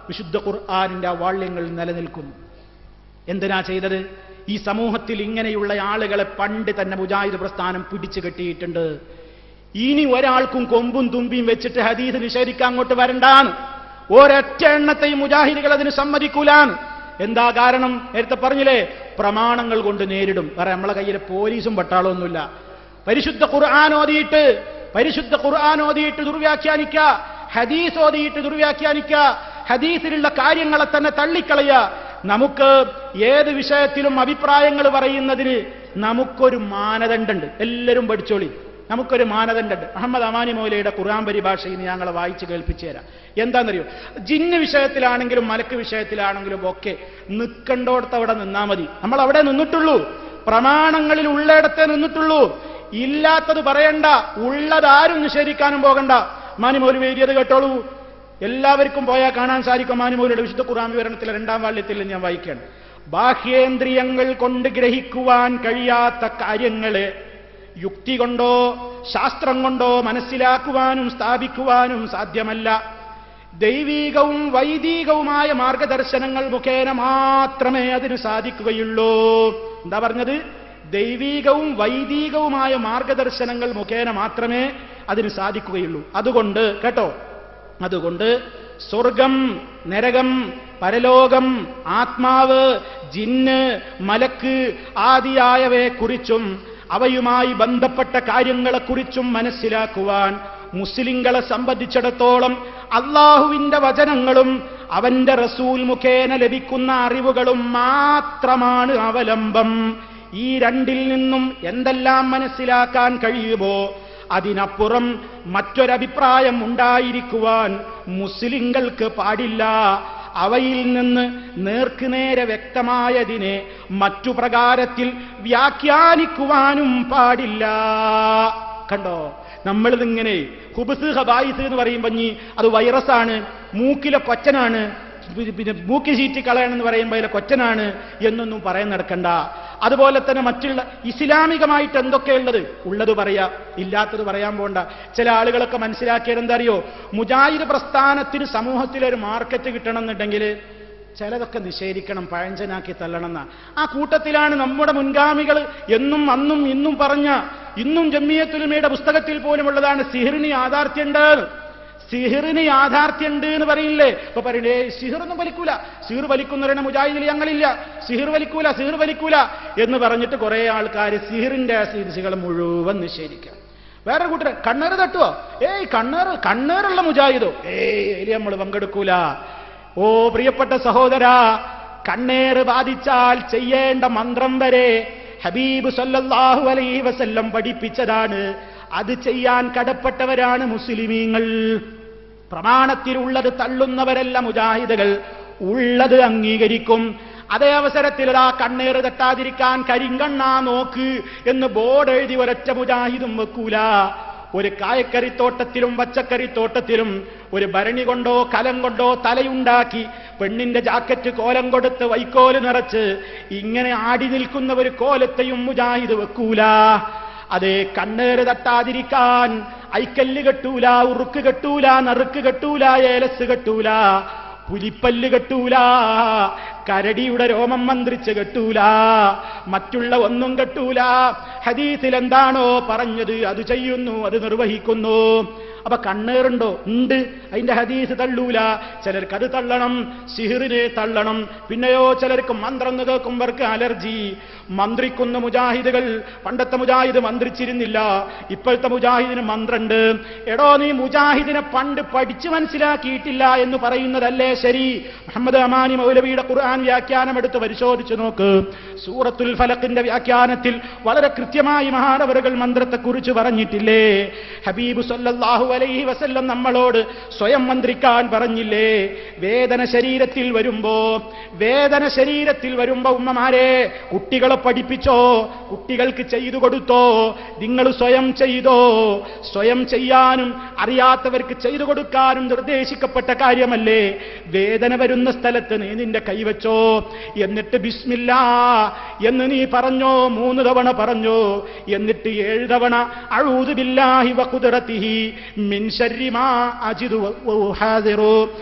വിശുദ്ധ ഖുർആനിന്റെ ആ വാള്യങ്ങൾ നിലനിൽക്കുന്നു. എന്തിനാ ചെയ്തത്? ഈ സമൂഹത്തിൽ ഇങ്ങനെയുള്ള ആളുകളെ പണ്ട് തന്നെ മുജാഹിദ് പ്രസ്ഥാനം പിടിച്ചു കെട്ടിയിട്ടുണ്ട്. ഇനി ഒരാൾക്കും കൊമ്പും തുമ്പിയും വെച്ചിട്ട് ഹദീസ് നിഷേധിക്കാൻ അങ്ങോട്ട് വരണ്ടാണ്. ഒരൊറ്റ എണ്ണത്തെയും മുജാഹിദുകൾ അതിന് സമ്മതിക്കൂലാന്ന്. എന്താ കാരണം? നേരത്തെ പറഞ്ഞില്ലേ, പ്രമാണങ്ങൾ കൊണ്ട് നേരിടും. വേറെ നമ്മളെ കയ്യിൽ പോലീസും പട്ടാളമൊന്നുമില്ല. പരിശുദ്ധ ഖുർആൻ ഓതിയിട്ട് ദുർവ്യാഖ്യാനിക്ക, ഹദീസ് ഓതിയിട്ട് ദുർവ്യാഖ്യാനിക്ക, ഹദീസിലുള്ള കാര്യങ്ങളെ തന്നെ തള്ളിക്കളയുക. നമുക്ക് ഏത് വിഷയത്തിലും അഭിപ്രായങ്ങൾ പറയുന്നതിന് നമുക്കൊരു മാനദണ്ഡമുണ്ട്. എല്ലാവരും പഠിച്ചോളി, നമുക്കൊരു മാനദണ്ഡമുണ്ട്. മുഹമ്മദ് അമാനി മൗലയുടെ ഖുർആൻ പരിഭാഷയിൽ ഞങ്ങളെ വായിച്ച് കേൾപ്പിച്ചു തരാം. എന്താണെന്നറിയോ? ജിന്ന് വിഷയത്തിലാണെങ്കിലും മലക്ക് വിഷയത്തിലാണെങ്കിലും ഒക്കെ നിൽക്കണ്ടോടത്ത് അവിടെ നിന്നാ മതി. നമ്മൾ അവിടെ നിന്നിട്ടുള്ളൂ, പ്രമാണങ്ങളിൽ ഉള്ളിടത്തെ നിന്നിട്ടുള്ളൂ. ഇല്ലാത്തത് പറയണ്ട, ഉള്ളതാരും നിഷേധിക്കാനും പോകണ്ട. മാനി മൗലവി എഴുതിയത് കേട്ടോളൂ. എല്ലാവർക്കും പോയാൽ കാണാൻ സാധിക്കും. മാനി മൗലവിയുടെ വിശുദ്ധ ഖുർആൻ വിവരണത്തിലെ 2-ാം വാള്യത്തിൽ ഞാൻ വായിക്കുകയാണ്. ബാഹ്യേന്ദ്രിയങ്ങൾ കൊണ്ട് ഗ്രഹിക്കുവാൻ കഴിയാത്ത കാര്യങ്ങളെ യുക്തി കൊണ്ടോ ശാസ്ത്രം കൊണ്ടോ മനസ്സിലാക്കുവാനും സ്ഥാപിക്കുവാനും സാധ്യമല്ല. ദൈവീകവും വൈദികവുമായ മാർഗദർശനങ്ങൾ മുഖേന മാത്രമേ അതിന് സാധിക്കുകയുള്ളൂ. എന്താ പറഞ്ഞത്? ദൈവീകവും വൈദികവുമായ മാർഗദർശനങ്ങൾ മുഖേന മാത്രമേ അതിന് സാധിക്കുകയുള്ളൂ. അതുകൊണ്ട് കേട്ടോ, അതുകൊണ്ട് സ്വർഗം, നരകം, പരലോകം, ആത്മാവ്, ജിന്ന്, മലക്ക് ആദിയായവയെക്കുറിച്ചും അവയുമായി ബന്ധപ്പെട്ട കാര്യങ്ങളെക്കുറിച്ചും മനസ്സിലാക്കുവാൻ മുസ്ലിങ്ങളെ സംബന്ധിച്ചിടത്തോളം അള്ളാഹുവിന്റെ വചനങ്ങളും അവന്റെ റസൂൽ മുഖേന ലഭിക്കുന്ന അറിവുകളും മാത്രമാണ് അവലംബം. ഈ 2-ൽ നിന്നും എന്തെല്ലാം മനസ്സിലാക്കാൻ കഴിയുമോ അതിനപ്പുറം മറ്റൊരഭിപ്രായം ഉണ്ടായിരിക്കുവാൻ മുസ്ലിങ്ങൾക്ക് പാടില്ല. അവയിൽ നിന്ന് നേർക്കുനേരെ വ്യക്തമായതിനെ മറ്റു പ്രകാരത്തിൽ വ്യാഖ്യാനിക്കുവാനും പാടില്ല. കണ്ടോ, നമ്മളിതിങ്ങനെ ഹുബ്സ് ഖബായിസ് എന്ന് പറയുമ്പോൾ അത് വൈറസാണ്, മൂക്കിലെ കൊച്ചനാണ്, പിന്നെ മൂക്കി ചീറ്റി കളയണമെന്ന് പറയുമ്പോൾ അതിലെ കൊച്ചനാണ് എന്നൊന്നും പറയാൻ നടക്കണ്ട. അതുപോലെ തന്നെ മറ്റുള്ള ഇസ്ലാമികമായിട്ട് എന്തൊക്കെയുള്ളത് ഉള്ളത് പറയാ, ഇല്ലാത്തത് പറയാൻ പോണ്ട. ചില ആളുകളൊക്കെ മനസ്സിലാക്കിയത് എന്താ അറിയോ? മുജാഹിദ് പ്രസ്ഥാനത്തിന് സമൂഹത്തിലൊരു മാർക്കറ്റ് കിട്ടണമെന്നുണ്ടെങ്കിൽ ചിലതൊക്കെ നിഷേധിക്കണം, പഴഞ്ചനാക്കി തള്ളണമെന്ന. ആ കൂട്ടത്തിലാണ് നമ്മുടെ മുൻഗാമികൾ എന്നും അന്നും ഇന്നും പറഞ്ഞ, ഇന്നും ജമിയത്തുലമയുടെ പുസ്തകത്തിൽ പോലുമുള്ളതാണ് സിഹിറിന് യാഥാർത്ഥ്യമുണ്ട്, സിഹിറിന് യാഥാർത്ഥ്യമുണ്ട് എന്ന് പറയില്ലേ? ഇപ്പൊ പറയണ്ടേ സിഹിറൊന്നും വലിക്കൂല, സിഹിർ വലിക്കുന്നവരുടെ മുജാഹിദിൽ ഞങ്ങളില്ല, സിഹിർ വലിക്കൂല എന്ന് പറഞ്ഞിട്ട് കുറെ ആൾക്കാർ സിഹിറിന്റെ സീരീസുകൾ മുഴുവൻ നിഷേധിക്കാം. വേറെ കൂട്ടർ കണ്ണേറ് തട്ടുവോ? കണ്ണേറുള്ള മുജാഹിദോ? അതിൽ നമ്മൾ പങ്കെടുക്കൂല. ഓ പ്രിയപ്പെട്ട സഹോദരാ, കണ്ണേറ് ബാധിച്ചാൽ ചെയ്യേണ്ട മന്ത്രം വരെ ഹബീബ് സല്ലല്ലാഹു അലൈഹി വസല്ലം പഠിപ്പിച്ചതാണ്. അത് ചെയ്യാൻ കടപ്പെട്ടവരാണ് മുസ്ലിമീങ്ങൾ. പ്രമാണത്തിലുള്ളത് തള്ളുന്നവരല്ല മുജാഹിദുകൾ, ഉള്ളത് അംഗീകരിക്കും. അതേ അവസരത്തിൽ ആ കണ്ണേറ് തട്ടാതിരിക്കാൻ കരിങ്കണ്ണാ നോക്ക് എന്ന് ബോർഡ് എഴുതി ഒരൊറ്റ മുജാഹിദും വെക്കൂല. ഒരു കായക്കറിത്തോട്ടത്തിലും പച്ചക്കറിത്തോട്ടത്തിലും ഒരു ഭരണി കൊണ്ടോ കലം കൊണ്ടോ തലയുണ്ടാക്കി പെണ്ണിന്റെ ജാക്കറ്റ് കോലം കൊടുത്ത് വൈക്കോല് നിറച്ച് ഇങ്ങനെ ആടി നിൽക്കുന്ന ഒരു കോലത്തെയും മുജാഹിദ് വെക്കൂല. അതേ, കണ്ണേറ് തട്ടാതിരിക്കാൻ ഐക്കല്ല് കെട്ടൂല, ഉറുക്ക് കെട്ടൂല, നറുക്ക് കെട്ടൂല, ഏലസ് കെട്ടൂല, പുലിപ്പല്ല് കെട്ടൂല, കരടിയുടെ രോമം മന്ത്രിച്ച് കെട്ടൂല, മറ്റുള്ള ഒന്നും കെട്ടൂല. ഹദീസിൽ എന്താണോ പറഞ്ഞത് അത് ചെയ്യുന്നു, അത് നിർവഹിക്കുന്നു. അപ്പൊ കണ്ണേറുണ്ടോ? ഉണ്ട്. അതിന്റെ ഹദീസ് തള്ളൂല. ചിലർക്ക് അത് തള്ളണം, സിഹിറിനെ തള്ളണം. പിന്നെയോ ചിലർക്ക് മന്ത്രം കേൾക്കുമ്പർക്ക് അലർജി. മന്ത്രിക്കുന്ന മുജാഹിദുകൾ, പണ്ടത്തെ മുജാഹിദ് മന്ത്രിച്ചിരുന്നില്ല, ഇപ്പോഴത്തെ മുജാഹിദിന് മന്ത്രണ്ട്. എടോ, നീ മുജാഹിദിനെ പണ്ട് പഠിച്ചു മനസ്സിലാക്കിയിട്ടില്ല എന്ന് പറയുന്നതല്ലേ ശരി? മുഹമ്മദ് അമാനി മൗലവിയുടെ ഖുർആൻ വ്യാഖ്യാനം എടുത്ത് പരിശോധിച്ചു നോക്ക്. സൂറത്തുൽ ഫലഖിന്റെ വ്യാഖ്യാനത്തിൽ വളരെ കൃത്യമായി മഹാനവറുകൾ മന്ത്രത്തെക്കുറിച്ച് പറഞ്ഞിട്ടില്ലേ? ഹബീബ് സല്ലല്ലാഹു അലൈഹി വസല്ലം നമ്മളോട് സ്വയം മന്ത്രിക്കാൻ പറഞ്ഞില്ലേ? വേദന ശരീരത്തിൽ വരുമ്പോ ഉമ്മമാരെ, കുട്ടികളെ പഠിപ്പിച്ചോ, കുട്ടികൾക്ക് ചെയ്തു കൊടുത്തോ, നിങ്ങൾ സ്വയം ചെയ്തോ? സ്വയം ചെയ്യാനും അറിയാത്തവർക്ക് ചെയ്തു കൊടുക്കാനും നിർദ്ദേശിക്കപ്പെട്ട കാര്യമല്ലേ? വേദന വരുന്ന സ്ഥലത്ത് നീ നിന്റെ കൈവച്ചോ, എന്നിട്ട് ബിസ്മില്ലാ എന്ന് നീ പറഞ്ഞോ, 3 തവണ പറഞ്ഞോ, എന്നിട്ട് 7 തവണ അഊദു ബില്ലാഹി വഖുദ്റതിഹി മിൻ ശർരി മാ അജിദു വഹാദിറു.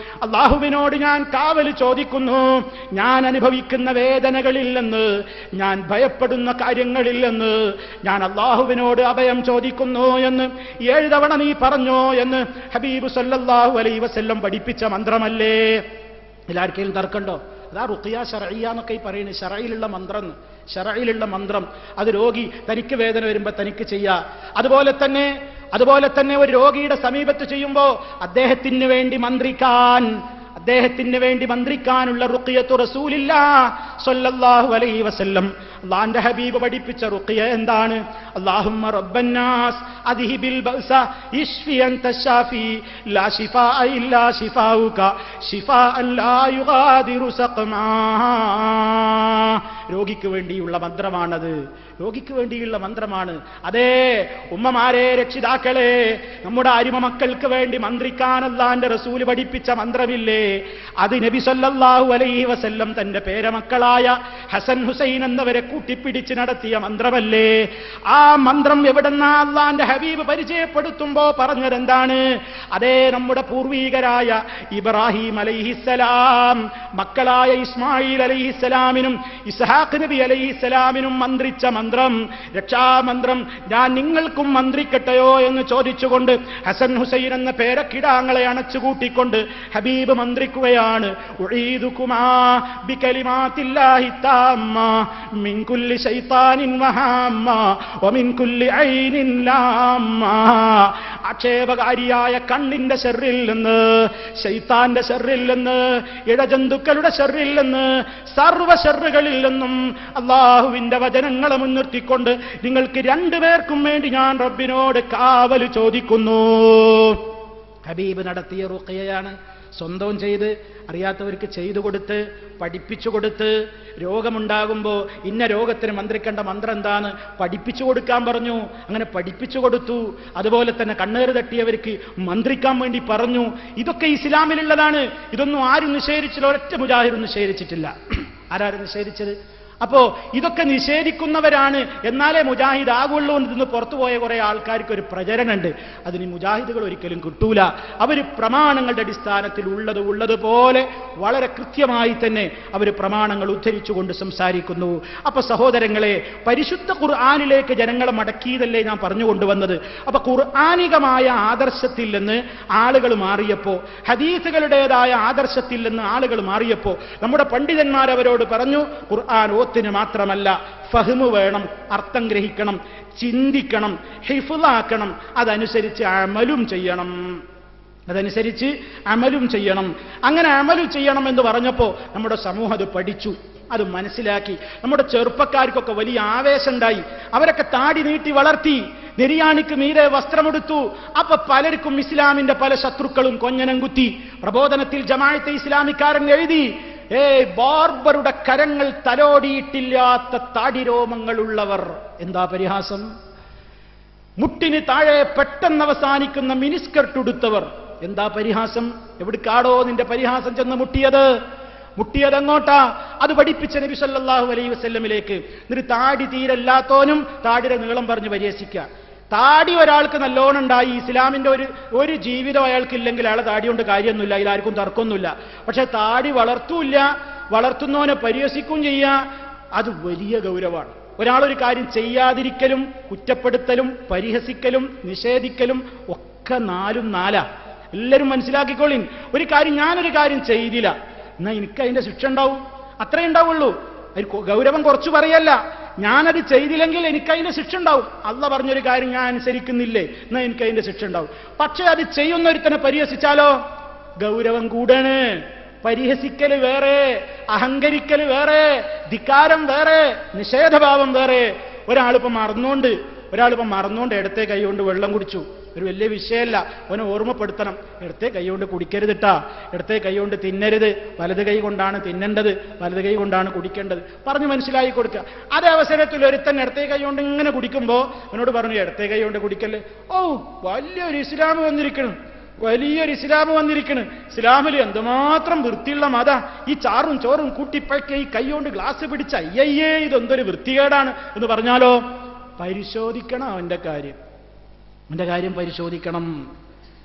അല്ലാഹുവിനോട് ഞാൻ കാവൽ ചോദിക്കുന്നു, ഞാൻ അനുഭവിക്കുന്ന വേദനകളിൽ നിന്ന്, ഞാൻ ഭയപ്പെടുന്ന കാര്യങ്ങളിൽ നിന്ന് ഞാൻ അല്ലാഹുവിനോട് അഭയം ചോദിക്കുന്നു എന്ന് 7 തവണ നീ പറഞ്ഞോ എന്ന് ഹബീബ് സല്ലല്ലാഹു അലൈഹി വസല്ലം പഠിപ്പിച്ച മന്ത്രമല്ലേ? എല്ലാവർക്കും തർക്കണ്ടോ? അതാ റുഖിയ ശർഇയ്യ എന്നൊക്കെ പറയുന്നത്. ശർഇലുള്ള മന്ത്രം അത് രോഗി തനിക്ക് വേദന വരുമ്പോൾ തനിക്ക് ചെയ്യാ. അതുപോലെ തന്നെ ഒരു രോഗിയുടെ സമീപത്ത് ചെയ്യുമ്പോൾ അദ്ദേഹത്തിന് വേണ്ടി മന്ത്രിക്കാനുള്ള റുഖിയത്തു റസൂലില്ലാഹ് സ്വല്ലല്ലാഹു അലൈഹി വസല്ലം, അല്ലാഹുവിന്റെ ഹബീബ് പഠിപ്പിച്ച റുഖിയ എന്താണ്? അല്ലാഹുമ്മ റബ്ബന്നാസ് അദ്ഹിബിൽ ബഅസ ഇശ്ഫി അൻത ശാഫി ലാ ശിഫാഅ ഇല്ലാ ശിഫാഉക ശിഫാഅൻ ലാ യുഗാദിറു സഖമാ. രോഗിക്ക് വേണ്ടിയുള്ള മന്ത്രമാണ്. അതേ ഉമ്മമാരെ, രക്ഷിതാക്കളെ, നമ്മുടെ അരിമ മക്കൾക്ക് വേണ്ടി മന്ത്രിക്കാൻ അല്ലാഹുവിന്റെ റസൂല് പഠിപ്പിച്ച മന്ത്രമില്ലേ? അത് നബി സല്ലല്ലാഹു അലൈഹി വസല്ലം തന്റെ പേരമക്കളായ ഹസൻ ഹുസൈൻ എന്നവരെ കൂട്ടിപ്പിടിച്ച് നടത്തിയ മന്ത്രമല്ലേ? ആ മന്ത്രം എവിടെന്നാ അല്ലാഹുവിന്റെ ഹബീബ് പരിചയപ്പെടുത്തുമ്പോ പറഞ്ഞതെന്താണ്? അതേ, നമ്മുടെ പൂർവീകരായ ഇബ്രാഹിം അലൈഹിസ്സലാം മക്കളായ ഇസ്മായിൽ അലൈഹിസ്സലാമിനും ഇസ്ഹാഖ് നബി അലൈഹിസ്സലാമിനും മന്ത്രിച്ച മന്ത്രം, രക്ഷാമന്ത്രം, ഞാൻ നിങ്ങൾക്കും മന്ത്രിക്കട്ടെയോ എന്ന് ചോദിച്ചുകൊണ്ട് ഹസൻ ഹുസൈൻ എന്ന പേരക്കിടാങ്ങളെ അണച്ചുകൂട്ടിക്കൊണ്ട് ഹബീബ് മന്ത്രിക്കുകയാണ്. ഉഈദുകുമാ ബികലിമാത്തില്ലാഹി താമ്മ മിൻ കുല്ലി ശൈത്താനിൻ വഹാമ്മ വമിൻ കുല്ലി ഐനിൻ ലാമ്മ. ആക്ഷേപകാരിയായ കണ്ണിന്റെ ശർറിൽ നിന്ന്, ശൈത്താന്റെ ശർറിൽ നിന്ന്, ഇഴജന്തുക്കളുടെ ശർറിൽ നിന്ന്, സർവ്വ ശർറുകളിൽ നിന്നും അല്ലാഹുവിന്റെ വചനങ്ങളെ മുൻനിർത്തിക്കൊണ്ട് നിങ്ങൾക്ക് 2 പേർക്കും വേണ്ടി ഞാൻ റബ്ബിനോട് കാവൽ ചോദിക്കുന്നു. ഹബീബ് നടത്തിയ റുഖിയയാണ്. സ്വന്തവും ചെയ്ത്, അറിയാത്തവർക്ക് ചെയ്തു കൊടുത്ത്, പഠിപ്പിച്ചു കൊടുത്ത്, രോഗമുണ്ടാകുമ്പോൾ ഇന്ന രോഗത്തിന് മന്ത്രിക്കേണ്ട മന്ത്രം എന്താണ് പഠിപ്പിച്ചു കൊടുക്കാൻ പറഞ്ഞു. അങ്ങനെ പഠിപ്പിച്ചു കൊടുത്തു. അതുപോലെ തന്നെ കണ്ണേറ് തട്ടിയവർക്ക് മന്ത്രിക്കാൻ വേണ്ടി പറഞ്ഞു. ഇതൊക്കെ ഇസ്ലാമിലുള്ളതാണ്. ഇതൊന്നും ആരും നിഷേധിച്ചില്ല, ഒരൊറ്റ മുജാഹിദും നിഷേധിച്ചിട്ടില്ല. ആരാരും നിഷേധിച്ചത്? അപ്പോ ഇതൊക്കെ നിഷേധിക്കുന്നവരാണ്. എന്നാലേ മുജാഹിദ് ആകുള്ളൂ എന്ന് പുറത്തുപോയ കുറെ ആൾക്കാർക്ക് ഒരു പ്രചരണമുണ്ട്. അതിന് മുജാഹിദുകൾ ഒരിക്കലും കിട്ടൂല. അവർ പ്രമാണങ്ങളുടെ അടിസ്ഥാനത്തിൽ ഉള്ളതുപോലെ വളരെ കൃത്യമായി തന്നെ അവർ പ്രമാണങ്ങൾ ഉദ്ധരിച്ചുകൊണ്ട് സംസാരിക്കുന്നു. അപ്പൊ സഹോദരങ്ങളെ, പരിശുദ്ധ ഖുർആനിലേക്ക് ജനങ്ങളെ മടക്കിയതല്ലേ ഞാൻ പറഞ്ഞുകൊണ്ടുവന്നത്. അപ്പൊ ഖുർആനികമായ ആദർശത്തിൽ നിന്ന് ആളുകൾ മാറിയപ്പോ, ഹദീസുകളുടേതായ ആദർശത്തിൽ നിന്ന് ആളുകൾ മാറിയപ്പോ നമ്മുടെ പണ്ഡിതന്മാരവരോട് പറഞ്ഞു, ഖുർആൻ ഓത്തിന് മാത്രമല്ല, ഫഹ്മ് വേണം, അർത്ഥം ഗ്രഹിക്കണം, ചിന്തിക്കണം, ഹിഫ്ളാക്കണം, അതനുസരിച്ച് അമലും ചെയ്യണം. അങ്ങനെ അമലു ചെയ്യണം എന്ന് പറഞ്ഞപ്പോൾ നമ്മുടെ സമൂഹം അത് പഠിച്ചു, അത് മനസ്സിലാക്കി. നമ്മുടെ ചെറുപ്പക്കാർക്കൊക്കെ വലിയ ആവേശമുണ്ടായി. അവരൊക്കെ താടി നീട്ടി വളർത്തി, നെരിയാണിക്ക് മീതെ വസ്ത്രമെടുത്തു. അപ്പൊ പലർക്കും ഇസ്ലാമിന്റെ പല ശത്രുക്കളും കൊഞ്ഞനം കുത്തി. പ്രബോധനത്തിൽ ജമാഅത്തെ ഇസ്ലാമിക്കാരൻ എഴുതി, ബാർബറുടെ കരങ്ങൾ തലോടിയിട്ടില്ലാത്ത താടിരോമങ്ങളുള്ളവർ. എന്താ പരിഹാസം! മുട്ടിന് താഴെ പെട്ടെന്ന് അവസാനിക്കുന്ന മിനിസ്കർട്ട് ഉടുത്തവർ. എന്താ പരിഹാസം! എവിടേക്കാടോ നിന്റെ പരിഹാസം ചെന്ന് മുട്ടിയത്? മുട്ടിയതെങ്ങോട്ടാ? അത് പഠിപ്പിച്ച നബി സല്ലല്ലാഹു അലൈഹി വസല്ലമിലേക്ക്. എന്നിട്ട് താടി തീരല്ലാത്തോനും താടിയുടെ നീളം പറഞ്ഞ് പരിഹസിക്കുക. താടി ഒരാൾക്ക് നല്ലോണം ഉണ്ടായി, ഇസ്ലാമിന്റെ ഒരു ജീവിതം അയാൾക്കില്ലെങ്കിൽ അയാളെ താടി കൊണ്ട് കാര്യമൊന്നുമില്ല, അതിലാർക്കും തർക്കമൊന്നുമില്ല. പക്ഷെ താടി വളർത്തൂല്ല, വളർത്തുന്നവനെ പരിഹസിക്കും ചെയ്യുക, അത് വലിയ ഗൗരവമാണ്. ഒരാളൊരു കാര്യം ചെയ്യാതിരിക്കലും കുറ്റപ്പെടുത്തലും പരിഹസിക്കലും നിഷേധിക്കലും ഒക്കെ നാലും നാലാ. എല്ലാവരും മനസ്സിലാക്കിക്കോളിൻ. ഒരു കാര്യം ഞാനൊരു കാര്യം ചെയ്തില്ല, എന്നാ എനിക്ക് അതിന്റെ ശിക്ഷ ഉണ്ടാവും, അത്രേ ഉണ്ടാവുള്ളൂ. ഗൗരവം കുറച്ചു പറയല്ല. ഞാനത് ചെയ്തില്ലെങ്കിൽ എനിക്കതിന്റെ ശിക്ഷ ഉണ്ടാവും. അള്ളാഹ് പറഞ്ഞൊരു കാര്യം ഞാൻ അനുസരിക്കുന്നില്ലേ, എന്നാ എനിക്കതിന്റെ ശിക്ഷ ഉണ്ടാവും. പക്ഷെ അത് ചെയ്യുന്നൊരുത്തനെ പരിഹസിച്ചാലോ ഗൗരവം കൂടാണ്. പരിഹസിക്കല് വേറെ, അഹങ്കരിക്കല് വേറെ, ധിക്കാരം വേറെ, നിഷേധഭാവം വേറെ. ഒരാളിപ്പം മറന്നുകൊണ്ട് ഇടത്തെ കൈ കൊണ്ട് വെള്ളം കുടിച്ചു, ഒരു വലിയ വിഷയമല്ല, അവനെ ഓർമ്മപ്പെടുത്തണം. ഇടത്തെ കൈ കൊണ്ട് കുടിക്കരുതിട്ടാ, ഇടത്തെ കൈ കൊണ്ട് തിന്നരുത്, വലത് കൈ കൊണ്ടാണ് തിന്നേണ്ടത്, വലത് കൈ കൊണ്ടാണ് കുടിക്കേണ്ടത് പറഞ്ഞ് മനസ്സിലാക്കി കൊടുക്കുക. അതേ അവസരത്തിൽ ഒരുത്തൻ ഇടത്തെ കൈ കൊണ്ട് ഇങ്ങനെ കുടിക്കുമ്പോ അവനോട് പറഞ്ഞു ഇടത്തെ കൈ കൊണ്ട് കുടിക്കല്ലേ. ഓ, വലിയൊരു ഇസ്ലാം വന്നിരിക്കണം, വലിയൊരു ഇസ്ലാം വന്നിരിക്കണം. ഇസ്ലാമിൽ എന്തുമാത്രം വൃത്തിയുള്ള മത, ഈ ചാറും ചോറും കൂട്ടിപ്പഴക്കെ ഈ കൈ കൊണ്ട് ഗ്ലാസ് പിടിച്ച അയ്യയ്യേ ഇതെന്തൊരു വൃത്തികേടാണ് എന്ന് പറഞ്ഞാലോ പരിശോധിക്കണം. അവന്റെ കാര്യം പരിശോധിക്കണം,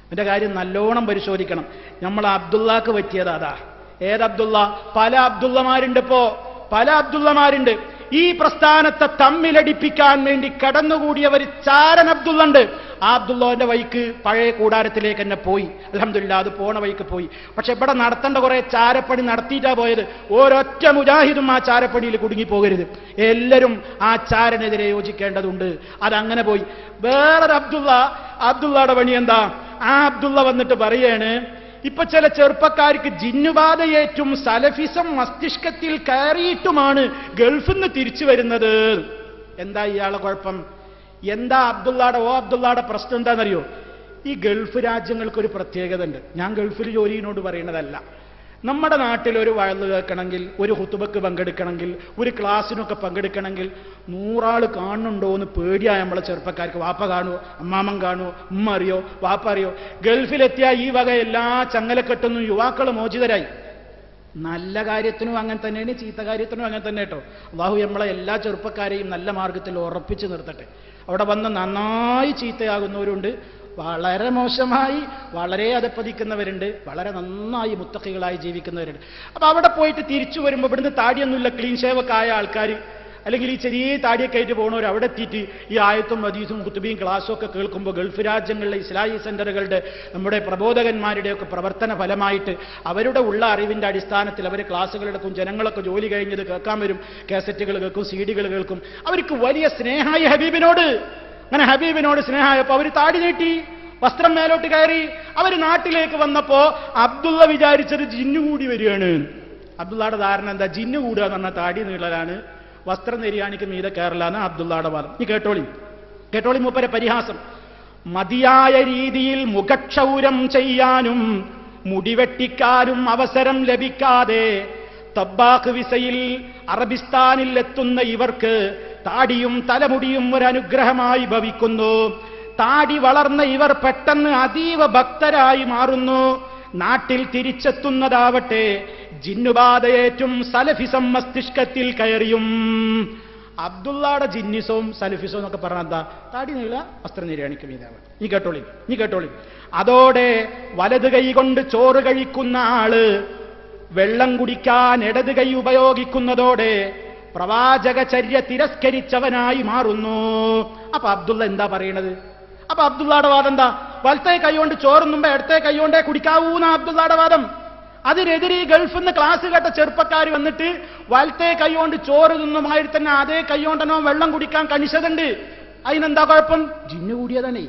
അവന്റെ കാര്യം നല്ലോണം പരിശോധിക്കണം. നമ്മൾ അബ്ദുള്ളക്ക് പറ്റിയത് അതാ. ഏതബ്ദുള്ള? പല അബ്ദുള്ളമാരുണ്ട്. പല അബ്ദുള്ളമാരുണ്ട്. ഈ പ്രസ്ഥാനത്തെ തമ്മിലടിപ്പിക്കാൻ വേണ്ടി കടന്നുകൂടിയവർ ചാരൻ അബ്ദുള്ളുണ്ട്. ആ അബ്ദുള്ളന്റെ വഴിക്ക് പഴയ കൂടാരത്തിലേക്ക് തന്നെ പോയി. അൽഹംദുലില്ലാഹ്, അത് പോണ വഴിക്ക് പോയി. പക്ഷെ ഇവിടെ നടത്തേണ്ട കുറെ ചാരപ്പണി നടത്തിയിട്ടാ പോയത്. ഒരൊറ്റ മുജാഹിദും ആ ചാരപ്പണിയിൽ കുടുങ്ങിപ്പോകരുത്. എല്ലാവരും ആ ചാരനെതിരെ യോജിക്കേണ്ടതുണ്ട്. അതങ്ങനെ പോയി. വേറൊരു അബ്ദുള്ളയുടെ പണി എന്താ? ആ അബ്ദുള്ള വന്നിട്ട് പറയാണ്, ഇപ്പൊ ചില ചെറുപ്പക്കാർക്ക് ജിന്നുബാധയേറ്റും സലഫിസം മസ്തിഷ്കത്തിൽ കയറിയിട്ടുമാണ് ഗൾഫിൽ നിന്ന് തിരിച്ചു വരുന്നത്. എന്താ ഇയാളെ കുഴപ്പം? എന്താ അബ്ദുള്ളയുടെ പ്രശ്നം എന്താണെന്നറിയോ? ഈ ഗൾഫ് രാജ്യങ്ങൾക്കൊരു പ്രത്യേകത ഉണ്ട്. ഞാൻ ഗൾഫിൽ ജോലിയോട് പറയുന്നതല്ല. നമ്മുടെ നാട്ടിൽ ഒരു വഴല് കേൾക്കണമെങ്കിൽ, ഒരു ഹുതുബക്ക് പങ്കെടുക്കണമെങ്കിൽ, ഒരു ക്ലാസ്സിനൊക്കെ പങ്കെടുക്കണമെങ്കിൽ 100 ആള് കാണുന്നുണ്ടോ എന്ന് പേടിയായ നമ്മളെ ചെറുപ്പക്കാർക്ക്. വാപ്പ കാണുമോ, അമ്മാമൻ കാണുമോ, ഉമ്മ അറിയോ, വാപ്പ അറിയോ? ഗൾഫിലെത്തിയ ഈ വക എല്ലാ ചങ്ങലക്കെട്ടൊന്നും യുവാക്കൾ മോചിതരായി. നല്ല കാര്യത്തിനും അങ്ങനെ തന്നെയാണ്, ചീത്ത കാര്യത്തിനും അങ്ങനെ തന്നെ കേട്ടോ. അല്ലാഹു നമ്മളെ എല്ലാ ചെറുപ്പക്കാരെയും നല്ല മാർഗത്തിൽ ഉറപ്പിച്ചു നിർത്തട്ടെ. അവിടെ വന്ന് നന്നായി ചീത്തയാകുന്നവരുണ്ട്, വളരെ മോശമായി വളരെ അധപ്പതിക്കുന്നവരുണ്ട്, വളരെ നന്നായി മുത്തഖികളായി ജീവിക്കുന്നവരുണ്ട്. അപ്പൊ അവിടെ പോയിട്ട് തിരിച്ചു വരുമ്പോൾ ഇവിടുന്ന് താടിയൊന്നുമില്ല, ക്ലീൻ ഷേവൊക്കെ ആയ ആൾക്കാർ, അല്ലെങ്കിൽ ഈ ചെറിയ താടിയൊക്കെ ആയിട്ട് പോകുന്നവർ അവിടെ എത്തിയിട്ട് ഈ ആയത്തും ഹദീസും ഖുതുബയും ക്ലാസ്സും ഒക്കെ കേൾക്കുമ്പോൾ ഗൾഫ് രാജ്യങ്ങളിലെ ഇസ്ലാഹി സെന്ററുകളുടെ നമ്മുടെ പ്രബോധകന്മാരുടെയൊക്കെ പ്രവർത്തന ഫലമായിട്ട് അവരുടെ ഉള്ള അറിവിന്റെ അടിസ്ഥാനത്തിൽ അവർ ക്ലാസ്സുകളെടുക്കും, ജനങ്ങളൊക്കെ ജോലി കഴിഞ്ഞത് കേൾക്കാൻ വരും, കാസറ്റുകൾ കേൾക്കും, CD-കൾ കേൾക്കും. അവർക്ക് വലിയ സ്നേഹമായി ഹബീബിനോട്. അങ്ങനെ ഹബീബിനോട് സ്നേഹമായപ്പോ അവർ താടി നീട്ടി, വസ്ത്രം മേലോട്ട് കയറി. അവർ നാട്ടിലേക്ക് വന്നപ്പോ അബ്ദുള്ള വിചാരിച്ചത് ജിന്നു കൂടി വരികയാണ്. അബ്ദുള്ളയുടെ ധാരണ എന്താ? ജിന്നു കൂടുക എന്ന് പറഞ്ഞാൽ താടി നീളലാണ്, വസ്ത്രം നെരിയാണിക്ക് മീതെ കയറലാണ് അബ്ദുള്ളയുടെ വാദം. നീ കേട്ടോളി മൂപ്പരെ പരിഹാസം. മതിയായ രീതിയിൽ മുഖക്ഷൗരം ചെയ്യാനും മുടിവെട്ടിക്കാനും അവസരം ലഭിക്കാതെ തബ്ബാഖ് വിസയിൽ അറബിസ്ഥാനിൽ എത്തുന്ന ഇവർക്ക് താടിയും തലമുടിയും ഒരു അനുഗ്രഹമായി ഭവിക്കുന്നു. താടി വളർന്ന ഇവർ പെട്ടെന്ന് അതീവ ഭക്തരായി മാറുന്നു. നാട്ടിൽ തിരിച്ചെത്തുന്നതാവട്ടെ ജിന്നുബാധയേറ്റും സലഫിസം മസ്തിഷ്കത്തിൽ കയറിയും. അബ്ദുള്ളയുടെ ജിന്നിസവും സലഫിസവും എന്നൊക്കെ പറഞ്ഞാൽ എന്താ? താടി നീള, വസ്ത്രം നിര്യാണിക്ക് മീതാവ്. നീ കേട്ടോളി. അതോടെ വലത് കൈ കൊണ്ട് ചോറ് കഴിക്കുന്ന ആള് വെള്ളം കുടിക്കാൻ ഇടത് കൈ ഉപയോഗിക്കുന്നതോടെ പ്രവാചകചര്യ തിരസ്കരിച്ചവനായി മാറുന്നു. അപ്പൊ അബ്ദുള്ള എന്താ പറയണത്? അപ്പൊ അബ്ദുള്ളയുടെ വാദം എന്താ? വലത്തെ കൈകൊണ്ട് ചോറുന്നുമ്പോ ഇടത്തെ കൈകൊണ്ടേ കുടിക്കാവൂന്ന അബ്ദുള്ളയുടെ വാദം. അതിനെതിരെ ഗൾഫിൽ നിന്ന് ക്ലാസ് കേട്ട ചെറുപ്പക്കാർ വന്നിട്ട് വലത്തെ കൈകൊണ്ട് ചോറ് തിന്നുമായിട്ട് തന്നെ അതേ കൈകൊണ്ടനോ വെള്ളം കുടിക്കാൻ കണിശതുണ്ട്. അതിനെന്താ കുഴപ്പം? ജിന്നു കൂടിയതാണേ,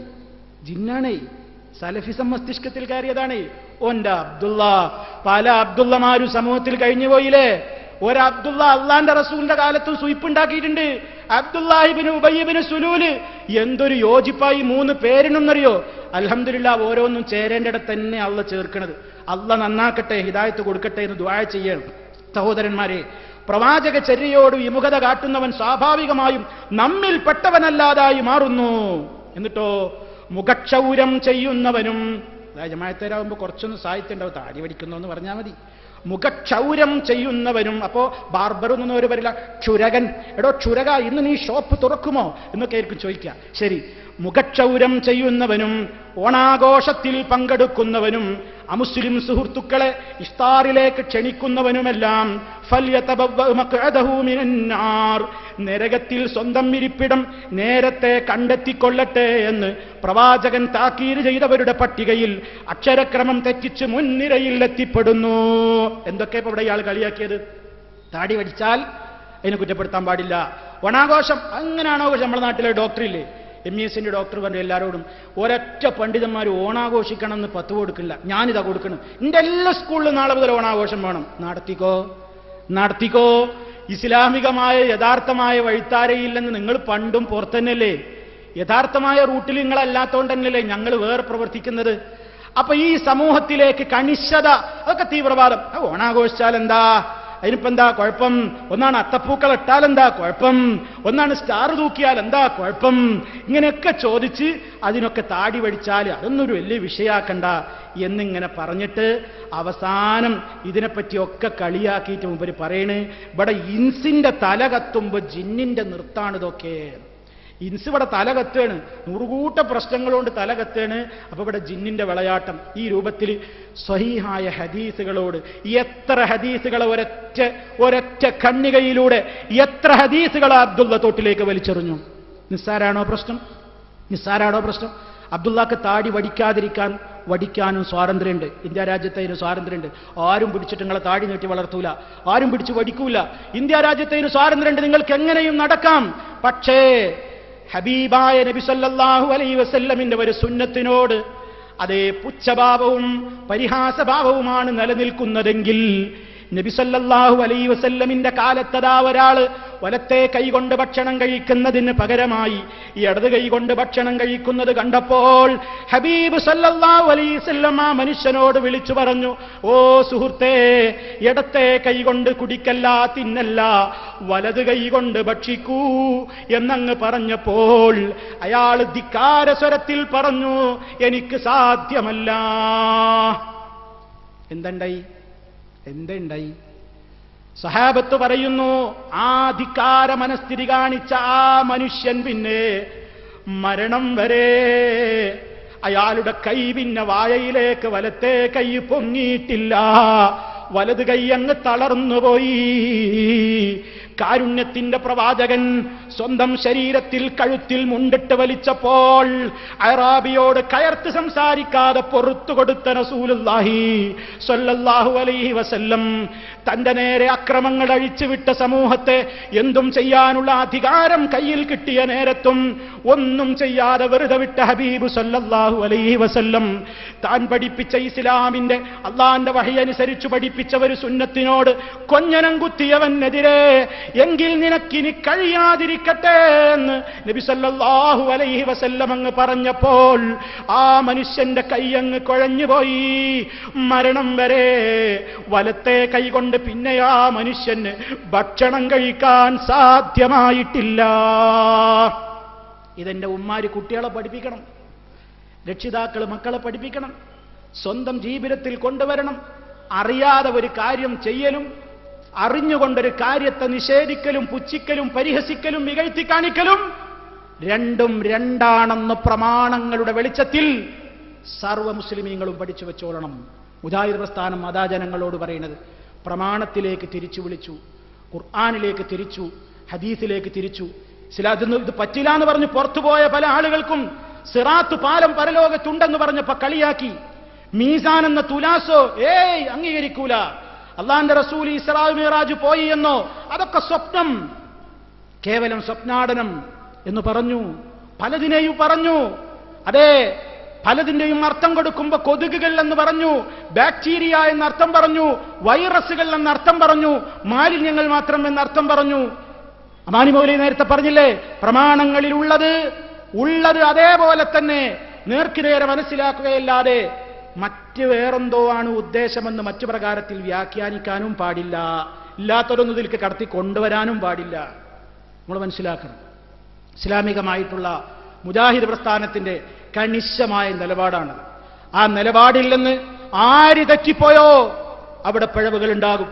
ജിന്നാണേ, സലഫിസം മസ്തിഷ്കത്തിൽ കയറിയതാണേ. ഓന്റെ അബ്ദുള്ള, പല അബ്ദുള്ളമാരും സമൂഹത്തിൽ കഴിഞ്ഞു പോയില്ലേ? ഒരു അബ്ദുള്ള അള്ളാന്റെ റസൂലിന്റെ കാലത്ത് സുയിപ്പുണ്ടാക്കിയിട്ടുണ്ട്. അബ്ദുല്ലാഹിബ്നു ഉബയ്യിബ്നു സുലൂല്. എന്തൊരു യോജിപ്പായി 3 പേരിനൊന്നറിയോ? അൽഹംദുലില്ലാഹ്, ഓരോന്നും ചേരേണ്ടിടത്ത് തന്നെ അള്ള ചേർക്കണത്. അള്ള നന്നാക്കട്ടെ, ഹിദായത്ത് കൊടുക്കട്ടെ എന്ന് ദുആ ചെയ്യണം. സഹോദരന്മാരെ, പ്രവാചകചര്യയോട് വിമുഖത കാട്ടുന്നവൻ സ്വാഭാവികമായും നമ്മിൽ പെട്ടവനല്ലാതായി മാറുന്നു. എന്നിട്ടോ മുഖക്ഷൗരം ചെയ്യുന്നവനും, ജമാഅത്തേരാകുമ്പോൾ കുറച്ചൊന്നും സാഹിത്യം ഉണ്ടാവും, താടി പഠിക്കുന്നു എന്ന് പറഞ്ഞാൽ മതി. മുഖക്ഷൗരം ചെയ്യുന്നവനും. അപ്പോ ബാർബർ എന്നൊന്നും ഒരു വരില്ല, ക്ഷുരകൻ. എടോ ക്ഷുരക, ഇന്ന് നീ ഷോപ്പ് തുറക്കുമോ എന്നൊക്കെ ആയിരിക്കും ചോദിക്കുക. ശരി, മുഖക്ഷൗരം ചെയ്യുന്നവനും ഓണാഘോഷത്തിൽ പങ്കെടുക്കുന്നവനും അമുസ്ലിം സുഹൃത്തുക്കളെ ഇഫ്താറിലേക്ക് ക്ഷണിക്കുന്നവനുമെല്ലാം നരകത്തിൽ സ്വന്തം ഇരിപ്പിടം നേരത്തെ കണ്ടെത്തിക്കൊള്ളട്ടെ എന്ന് പ്രവാചകൻ താക്കീത് ചെയ്തവരുടെ പട്ടികയിൽ അക്ഷരക്രമം തെറ്റിച്ച് മുൻനിരയിൽ എത്തിപ്പെടുന്നു. എന്തൊക്കെ ഇപ്പൊ ഇവിടെ ഇയാൾ കളിയാക്കിയത്? താടി വടിച്ചാൽ അതിനെ കുറ്റപ്പെടുത്താൻ പാടില്ല. ഓണാഘോഷം അങ്ങനെയാണോ? നമ്മുടെ നാട്ടിലെ ഡോക്ടറില്ലേ, MESന്റെ ഡോക്ടർ പറഞ്ഞു എല്ലാവരോടും, ഒരൊറ്റ പണ്ഡിതന്മാർ ഓണാഘോഷിക്കണം എന്ന് 10 കൊടുക്കില്ല, ഞാനിതാ കൊടുക്കണം. എൻ്റെ എല്ലാ സ്കൂളിലും നാളെ മുതൽ ഓണാഘോഷം വേണം. നടത്തിക്കോ. ഇസ്ലാമികമായ യഥാർത്ഥമായ വഴിത്താരയില്ലെന്ന് നിങ്ങൾ പണ്ടും പുറത്തന്നെയല്ലേ, യഥാർത്ഥമായ റൂട്ടിൽ നിങ്ങളല്ലാത്തോണ്ട് തന്നെയല്ലേ ഞങ്ങൾ വേറെ പ്രവർത്തിക്കുന്നത്. അപ്പൊ ഈ സമൂഹത്തിലേക്ക് കണിശത, അതൊക്കെ തീവ്രവാദം. ഓണാഘോഷിച്ചാൽ എന്താ, അതിനിപ്പോ എന്താ കുഴപ്പം? ഒന്നാണ് അത്തപ്പൂക്കൾ ഇട്ടാൽ എന്താ കുഴപ്പം? ഒന്നാണ് സ്റ്റാർ തൂക്കിയാൽ എന്താ കുഴപ്പം? ഇങ്ങനെയൊക്കെ ചോദിച്ച് അതിനൊക്കെ താടി വടിച്ചാൽ അതൊന്നൊരു വലിയ വിഷയാക്കണ്ട എന്നിങ്ങനെ പറഞ്ഞിട്ട് അവസാനം ഇതിനെപ്പറ്റിയൊക്കെ കളിയാക്കിയിട്ട് മുമ്പ് പറയണേ, ഇവിടെ ഇൻസിന്റെ തല കത്തുമ്പോ ജിന്നിന്റെ നിർത്താണിതൊക്കെ. ഇൻസ് ഇവിടെ തല കത്തേണ്, 100 കൂട്ട പ്രശ്നങ്ങളുകൊണ്ട് തല കത്തേണ്. അപ്പൊ ഇവിടെ ജിന്നിന്റെ വിളയാട്ടം. ഈ രൂപത്തിൽ സ്വഹീഹായ ഹദീസുകളോട് എത്ര ഹദീസുകളെ ഒരൊറ്റ കണ്ണികയിലൂടെ എത്ര ഹദീസുകളെ അബ്ദുള്ള തോട്ടിലേക്ക് വലിച്ചെറിഞ്ഞു. നിസ്സാരാണോ പ്രശ്നം? അബ്ദുള്ളക്ക് താടി വടിക്കാനും സ്വാതന്ത്ര്യമുണ്ട്. ഇന്ത്യ രാജ്യത്തെ അതിന് സ്വാതന്ത്ര്യമുണ്ട്. ആരും പിടിച്ചിട്ട് നിങ്ങളെ താടി നീട്ടി വളർത്തൂല, ആരും പിടിച്ച് വടിക്കൂല. ഇന്ത്യ രാജ്യത്തെ അതിന് സ്വാതന്ത്ര്യമുണ്ട്, നിങ്ങൾക്ക് എങ്ങനെയും നടക്കാം. പക്ഷേ ഹബീബായ നബി സല്ലല്ലാഹു അലൈഹി വസല്ലമിന്റെ ഒരു സുന്നത്തിനോട് അതേ പുച്ഛഭാവവും പരിഹാസഭാവവുമാണ് നിലനിൽക്കുന്നതെങ്കിൽ നബി സല്ലല്ലാഹു അലൈഹി വസല്ലമിന്റെ കാലത്തതാ ഒരാള് വലത്തെ കൈകൊണ്ട് ഭക്ഷണം കഴിക്കുന്നതിന് പകരമായി ഇടത് കൈകൊണ്ട് ഭക്ഷണം കഴിക്കുന്നത് കണ്ടപ്പോൾ ഹബീബ് സല്ലല്ലാഹു അലൈഹി വസല്ലം ആ മനുഷ്യനോട് വിളിച്ചു പറഞ്ഞു, ഓ സുഹൃത്തേ, ഇടത്തെ കൈകൊണ്ട് കുടിക്കല്ല, തിന്നല്ല, വലത് കൈകൊണ്ട് ഭക്ഷിക്കൂ എന്നങ്ങ് പറഞ്ഞപ്പോൾ അയാൾ ധിക്കാരസ്വരത്തിൽ പറഞ്ഞു, എനിക്ക് സാധ്യമല്ല. എന്തുണ്ടായി? സഹാബത്ത് പറയുന്നു, ആ ധിക്കാര മനസ്ഥിതി കാണിച്ച ആ മനുഷ്യൻ പിന്നെ മരണം വരെ അയാളുടെ കൈ പിന്നെ വായയിലേക്ക് വലത്തെ കൈ പൊങ്ങിയിട്ടില്ല, വലത് കൈ അങ്ങ് തളർന്നുപോയി. കാരുണ്യത്തിന്റെ പ്രവാചകൻ സ്വന്തം ശരീരത്തിൽ കഴുത്തിൽ മുണ്ടിട്ട് വലിച്ചപ്പോൾ അറാബിയോട് കയർത്ത് സംസാരിക്കാതെ പൊറുത്തു കൊടുത്ത റസൂലുള്ളാഹി സ്വല്ലല്ലാഹു അലൈഹി വസല്ലം തന്റെ നേരെ അക്രമങ്ങൾ അഴിച്ചുവിട്ട സമൂഹത്തെ എന്തും ചെയ്യാനുള്ള അധികാരം കയ്യിൽ കിട്ടിയ നേരത്തും ഒന്നും ചെയ്യാതെ വെറുതെ വിട്ട ഹബീബ് സ്വല്ലല്ലാഹു അലൈഹി വസല്ലം താൻ പഠിപ്പിച്ച ഇസ്ലാമിന്റെ അള്ളാന്റെ വഹി അനുസരിച്ചു പഠിപ്പിച്ച ഒരു സുന്നത്തിനോട് കൊഞ്ഞനം കുത്തിയവനെതിരെ എങ്കിൽ നിനക്കിനി കഴിയാതിരിക്കട്ടെ എന്ന് നബി സല്ലല്ലാഹു അലൈഹി വസല്ലം അങ്ങ് പറഞ്ഞപ്പോൾ ആ മനുഷ്യന്റെ കൈ അങ്ങ് കുഴഞ്ഞുപോയി. മരണം വരെ വലത്തെ കൈ കൊണ്ട് പിന്നെ ആ മനുഷ്യന് ഭക്ഷണം കഴിക്കാൻ സാധ്യമായിട്ടില്ല. ഇതെന്റെ ഉമ്മാര് കുട്ടികളെ പഠിപ്പിക്കണം, രക്ഷിതാക്കൾ മക്കളെ പഠിപ്പിക്കണം, സ്വന്തം ജീവിതത്തിൽ കൊണ്ടുവരണം. അറിയാതെ ഒരു കാര്യം ചെയ്യലും അറിഞ്ഞുകൊണ്ടൊരു കാര്യത്തെ നിഷേധിക്കലും പുച്ഛിക്കലും പരിഹസിക്കലും ഇകഴ്ത്തി കാണിക്കലും രണ്ടും രണ്ടാണെന്ന് പ്രമാണങ്ങളുടെ വെളിച്ചത്തിൽ സർവ്വ മുസ്ലിമീങ്ങളും പഠിച്ചു വെച്ചോളണം. മുജാഹിദ് പ്രസ്ഥാനം അതാ ജനങ്ങളോട് പറയുന്നത്. പ്രമാണത്തിലേക്ക് തിരിച്ചു വിളിച്ചു, ഖുർആനിലേക്ക് തിരിച്ചു, ഹദീസിലേക്ക് തിരിച്ചു. ഇത് പറ്റില്ല എന്ന് പറഞ്ഞ് പുറത്തുപോയ പല ആളുകൾക്കും സിറാത്ത് പാലം പരലോകത്തുണ്ടെന്ന് പറഞ്ഞപ്പോ കളിയാക്കി. മീസാൻ എന്ന തുലാസോ അംഗീകരിക്കൂല. അള്ളാന്റെ റസൂൽ ഇസ്രാ മിഅ്റാജ് പോയി എന്നോ അതൊക്കെ സ്വപ്നം, കേവലം സ്വപ്നാടനം എന്ന് പറഞ്ഞു. പലതിനെയും പറഞ്ഞു. അതെ, പലതിന്റെയും അർത്ഥം കൊടുക്കുമ്പോ കൊതുകുകൾ എന്ന് പറഞ്ഞു, ബാക്ടീരിയ എന്നർത്ഥം പറഞ്ഞു, വൈറസുകൾ എന്നർത്ഥം പറഞ്ഞു, മാലിന്യങ്ങൾ മാത്രം എന്നർത്ഥം പറഞ്ഞു. അമാനി മൗലവി നേരത്തെ പറഞ്ഞില്ലേ, പ്രമാണങ്ങളിൽ ഉള്ളത് അതേപോലെ തന്നെ നേർക്കുനേരെ മനസ്സിലാക്കുകയല്ലാതെ മറ്റ് വേറെന്തോ ആണ് ഉദ്ദേശമെന്ന് മറ്റു പ്രകാരത്തിൽ വ്യാഖ്യാനിക്കാനും പാടില്ല. ഇല്ലാത്തതൊന്നും ഇതിലേക്ക് കടത്തി കൊണ്ടുവരാനും പാടില്ല. നമ്മൾ മനസ്സിലാക്കണം. ഇസ്ലാമികമായിട്ടുള്ള മുജാഹിദ് പ്രസ്ഥാനത്തിന്റെ കണിശമായ നിലപാടാണ്. ആ നിലപാടിൽ നിന്ന് ആര് തെറ്റിപ്പോയോ അവിടെ പിഴവുകൾ ഉണ്ടാകും.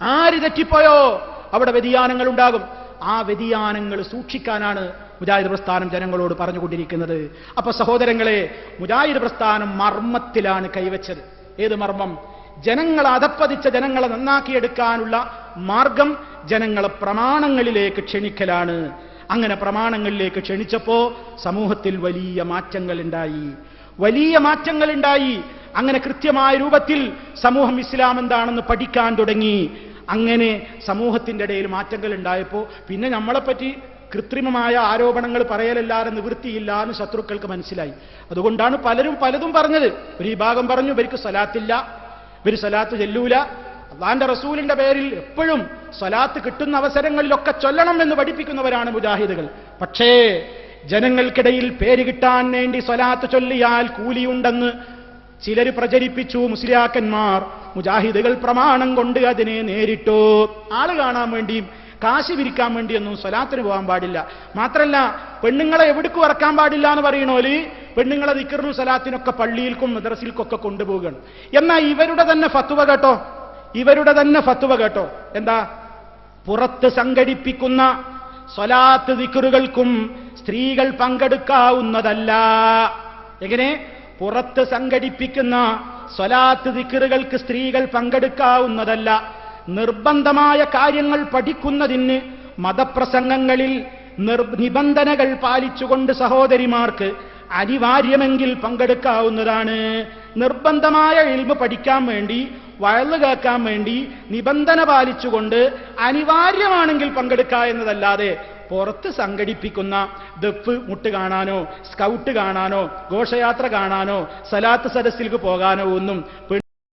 ആര് തെറ്റിപ്പോയോ അവിടെ വ്യതിയാനങ്ങൾ ഉണ്ടാകും. ആ വ്യതിയാനങ്ങൾ സൂക്ഷിക്കാനാണ് മുജാഹിദ് പ്രസ്ഥാനം ജനങ്ങളോട് പറഞ്ഞുകൊണ്ടിരിക്കുന്നത്. അപ്പൊ സഹോദരങ്ങളെ, മുജാഹിദ് പ്രസ്ഥാനം മർമ്മത്തിലാണ് കൈവച്ചത്. ഏത് മർമ്മം? ജനങ്ങളെ അധപ്പതിച്ച ജനങ്ങളെ നന്നാക്കിയെടുക്കാനുള്ള മാർഗം ജനങ്ങളെ പ്രമാണങ്ങളിലേക്ക് ക്ഷണിക്കലാണ്. അങ്ങനെ പ്രമാണങ്ങളിലേക്ക് ക്ഷണിച്ചപ്പോ സമൂഹത്തിൽ വലിയ മാറ്റങ്ങൾ ഉണ്ടായി. അങ്ങനെ കൃത്യമായ രൂപത്തിൽ സമൂഹം ഇസ്ലാം എന്താണെന്ന് പഠിക്കാൻ തുടങ്ങി. അങ്ങനെ സമൂഹത്തിന്റെ ഇടയിൽ മാറ്റങ്ങൾ ഉണ്ടായപ്പോ പിന്നെ നമ്മളെപ്പറ്റി കൃത്രിമമായ ആരോപണങ്ങൾ പറയലല്ലാതെ നിവൃത്തിയില്ല എന്ന് ശത്രുക്കൾക്ക് മനസ്സിലായി. അതുകൊണ്ടാണ് പലരും പലതും പറഞ്ഞത്. ഒരു വിഭാഗം പറഞ്ഞു ഇവർക്ക് സ്വലാത്തില്ല, ഇവർ സ്വലാത്ത് ചെല്ലൂല. അള്ളാന്റെ റസൂലിന്റെ പേരിൽ എപ്പോഴും സ്വലാത്ത് കിട്ടുന്ന അവസരങ്ങളിലൊക്കെ ചൊല്ലണം എന്ന് പഠിപ്പിക്കുന്നവരാണ് മുജാഹിദുകൾ. പക്ഷേ ജനങ്ങൾക്കിടയിൽ പേര് കിട്ടാൻ വേണ്ടി സ്വലാത്ത് ചൊല്ലിയാൽ കൂലിയുണ്ടെന്ന് ചിലർ പ്രചരിപ്പിച്ചു. മുസ്ലിയാക്കന്മാർ, മുജാഹിദുകൾ പ്രമാണം കൊണ്ട് അതിനെ നേരിട്ടു. ആള് കാണാൻ വേണ്ടിയും കാശ് പിരിക്കാൻ വേണ്ടിയൊന്നും സ്വലാത്തിന് പോകാൻ പാടില്ല. മാത്രല്ല പെണ്ണുങ്ങളെ എവിടേക്കും ഇറക്കാൻ പാടില്ല എന്ന് പറയണോല് പെണ്ണുങ്ങളെ ദിക്റിനും സ്വലാത്തിനൊക്കെ പള്ളിയിൽക്കും മദ്രസിൽക്കൊക്കെ കൊണ്ടുപോവുകയാണ്. എന്നാൽ ഇവരുടെ തന്നെ ഫത്വ കേട്ടോ. എന്താ? പുറത്ത് സംഘടിപ്പിക്കുന്ന സ്വലാത്ത് ദിക്റുകൾക്കും സ്ത്രീകൾ പങ്കെടുക്കാവുന്നതല്ല. എങ്ങനെ? പുറത്ത് സംഘടിപ്പിക്കുന്ന സ്വലാത്ത് ദിക്റുകൾക്ക് സ്ത്രീകൾ പങ്കെടുക്കാവുന്നതല്ല. നിർബന്ധമായ കാര്യങ്ങൾ പഠിക്കുന്നതിന് മതപ്രസംഗങ്ങളിൽ നിബന്ധനകൾ പാലിച്ചുകൊണ്ട് സഹോദരിമാർക്ക് അനിവാര്യമെങ്കിൽ പങ്കെടുക്കാവുന്നതാണ്. നിർബന്ധമായ ഇൽമ് പഠിക്കാൻ വേണ്ടി, വയല് കേൾക്കാൻ വേണ്ടി നിബന്ധന പാലിച്ചുകൊണ്ട് അനിവാര്യമാണെങ്കിൽ പങ്കെടുക്കുക എന്നതല്ലാതെ പുറത്ത് സംഘടിപ്പിക്കുന്ന ദഫ് മുട്ട് കാണാനോ സ്കൗട്ട് കാണാനോ ഘോഷയാത്ര കാണാനോ സലാത്ത് സദസ്സിലേക്ക് പോകാനോ ഒന്നും